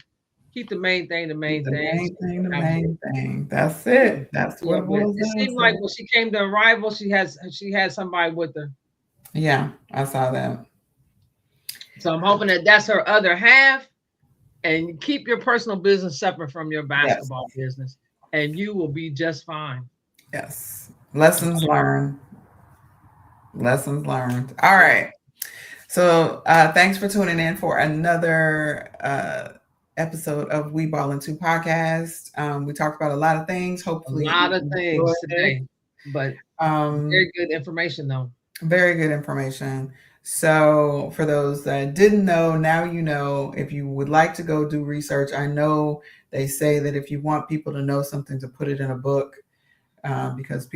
Keep the main thing the Keep main the thing. main So thing the have more. main thing. That's Yeah, it. That's what yeah. it But boils it down seemed like to. when she came to Arrival, she had somebody with her. Yeah, I saw that. So I'm hoping that that's her other half. And keep your personal business separate from your Yes. basketball business, and you will be just fine. Yes. Lessons Okay. learned. Lessons learned. All Yeah. right. So thanks for tuning in for another episode of We Ball and Two podcast. We talked about a lot of things. A Hopefully lot of you enjoyed things it. today, but Um, very good information though. Very good information. So, for those that didn't know, now you know. If you would like to go do research, I know they say that if you want people to know something, to put it in a book, because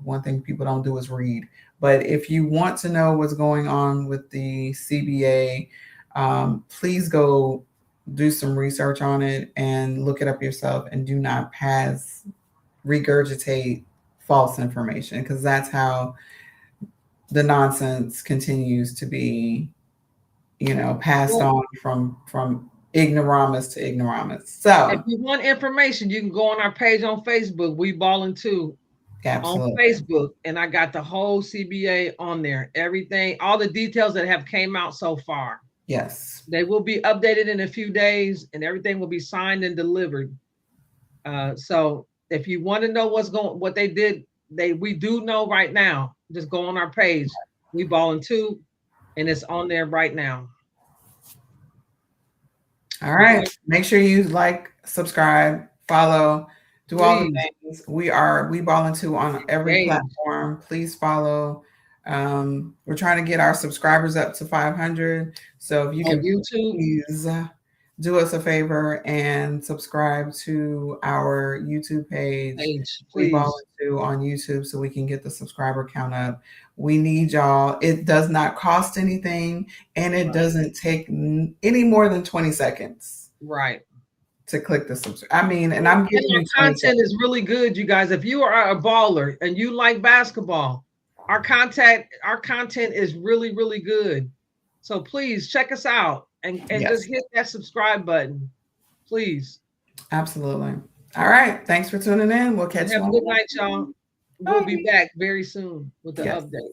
one thing people don't do is read. But if you want to know what's going on with the CBA, please go do some research on it and look it up yourself, and do not regurgitate false information, because that's how the nonsense continues to be, passed Well, on from ignoramus to ignoramus. if So, you want information, you can go on our page on Facebook, We Ballin' Too, on absolutely, Facebook, and I got the whole CBA on there. Everything, all the details that have came out so far. yes, They will be updated in a few days, and everything will be signed and delivered. So if you want to know what they did, we do know right now. Just go on our page, We Ballin' Too, and it's on there right now. all right. Okay, Make sure you like, subscribe, follow, do all the please things. We ball into on every engage platform. Please follow. We're trying to get our subscribers up to 500. So if you on can YouTube please do us a favor and subscribe to our YouTube page. page, We Ball please. Into on YouTube, so we can get the subscriber count up. We need y'all. It does not cost anything, and it Right, doesn't take any more than 20 seconds right. to click the subscribe. I mean, and I'm And giving you our 20 content seconds. is really good, you guys. If you are a baller and you like basketball, our content is really, really good. So please check us out. and just Yes, hit that subscribe button, please. absolutely. All right. Thanks for tuning in. We'll catch you Have a on good the night, next y'all. one. We'll be Bye. back very soon with the Yes. update.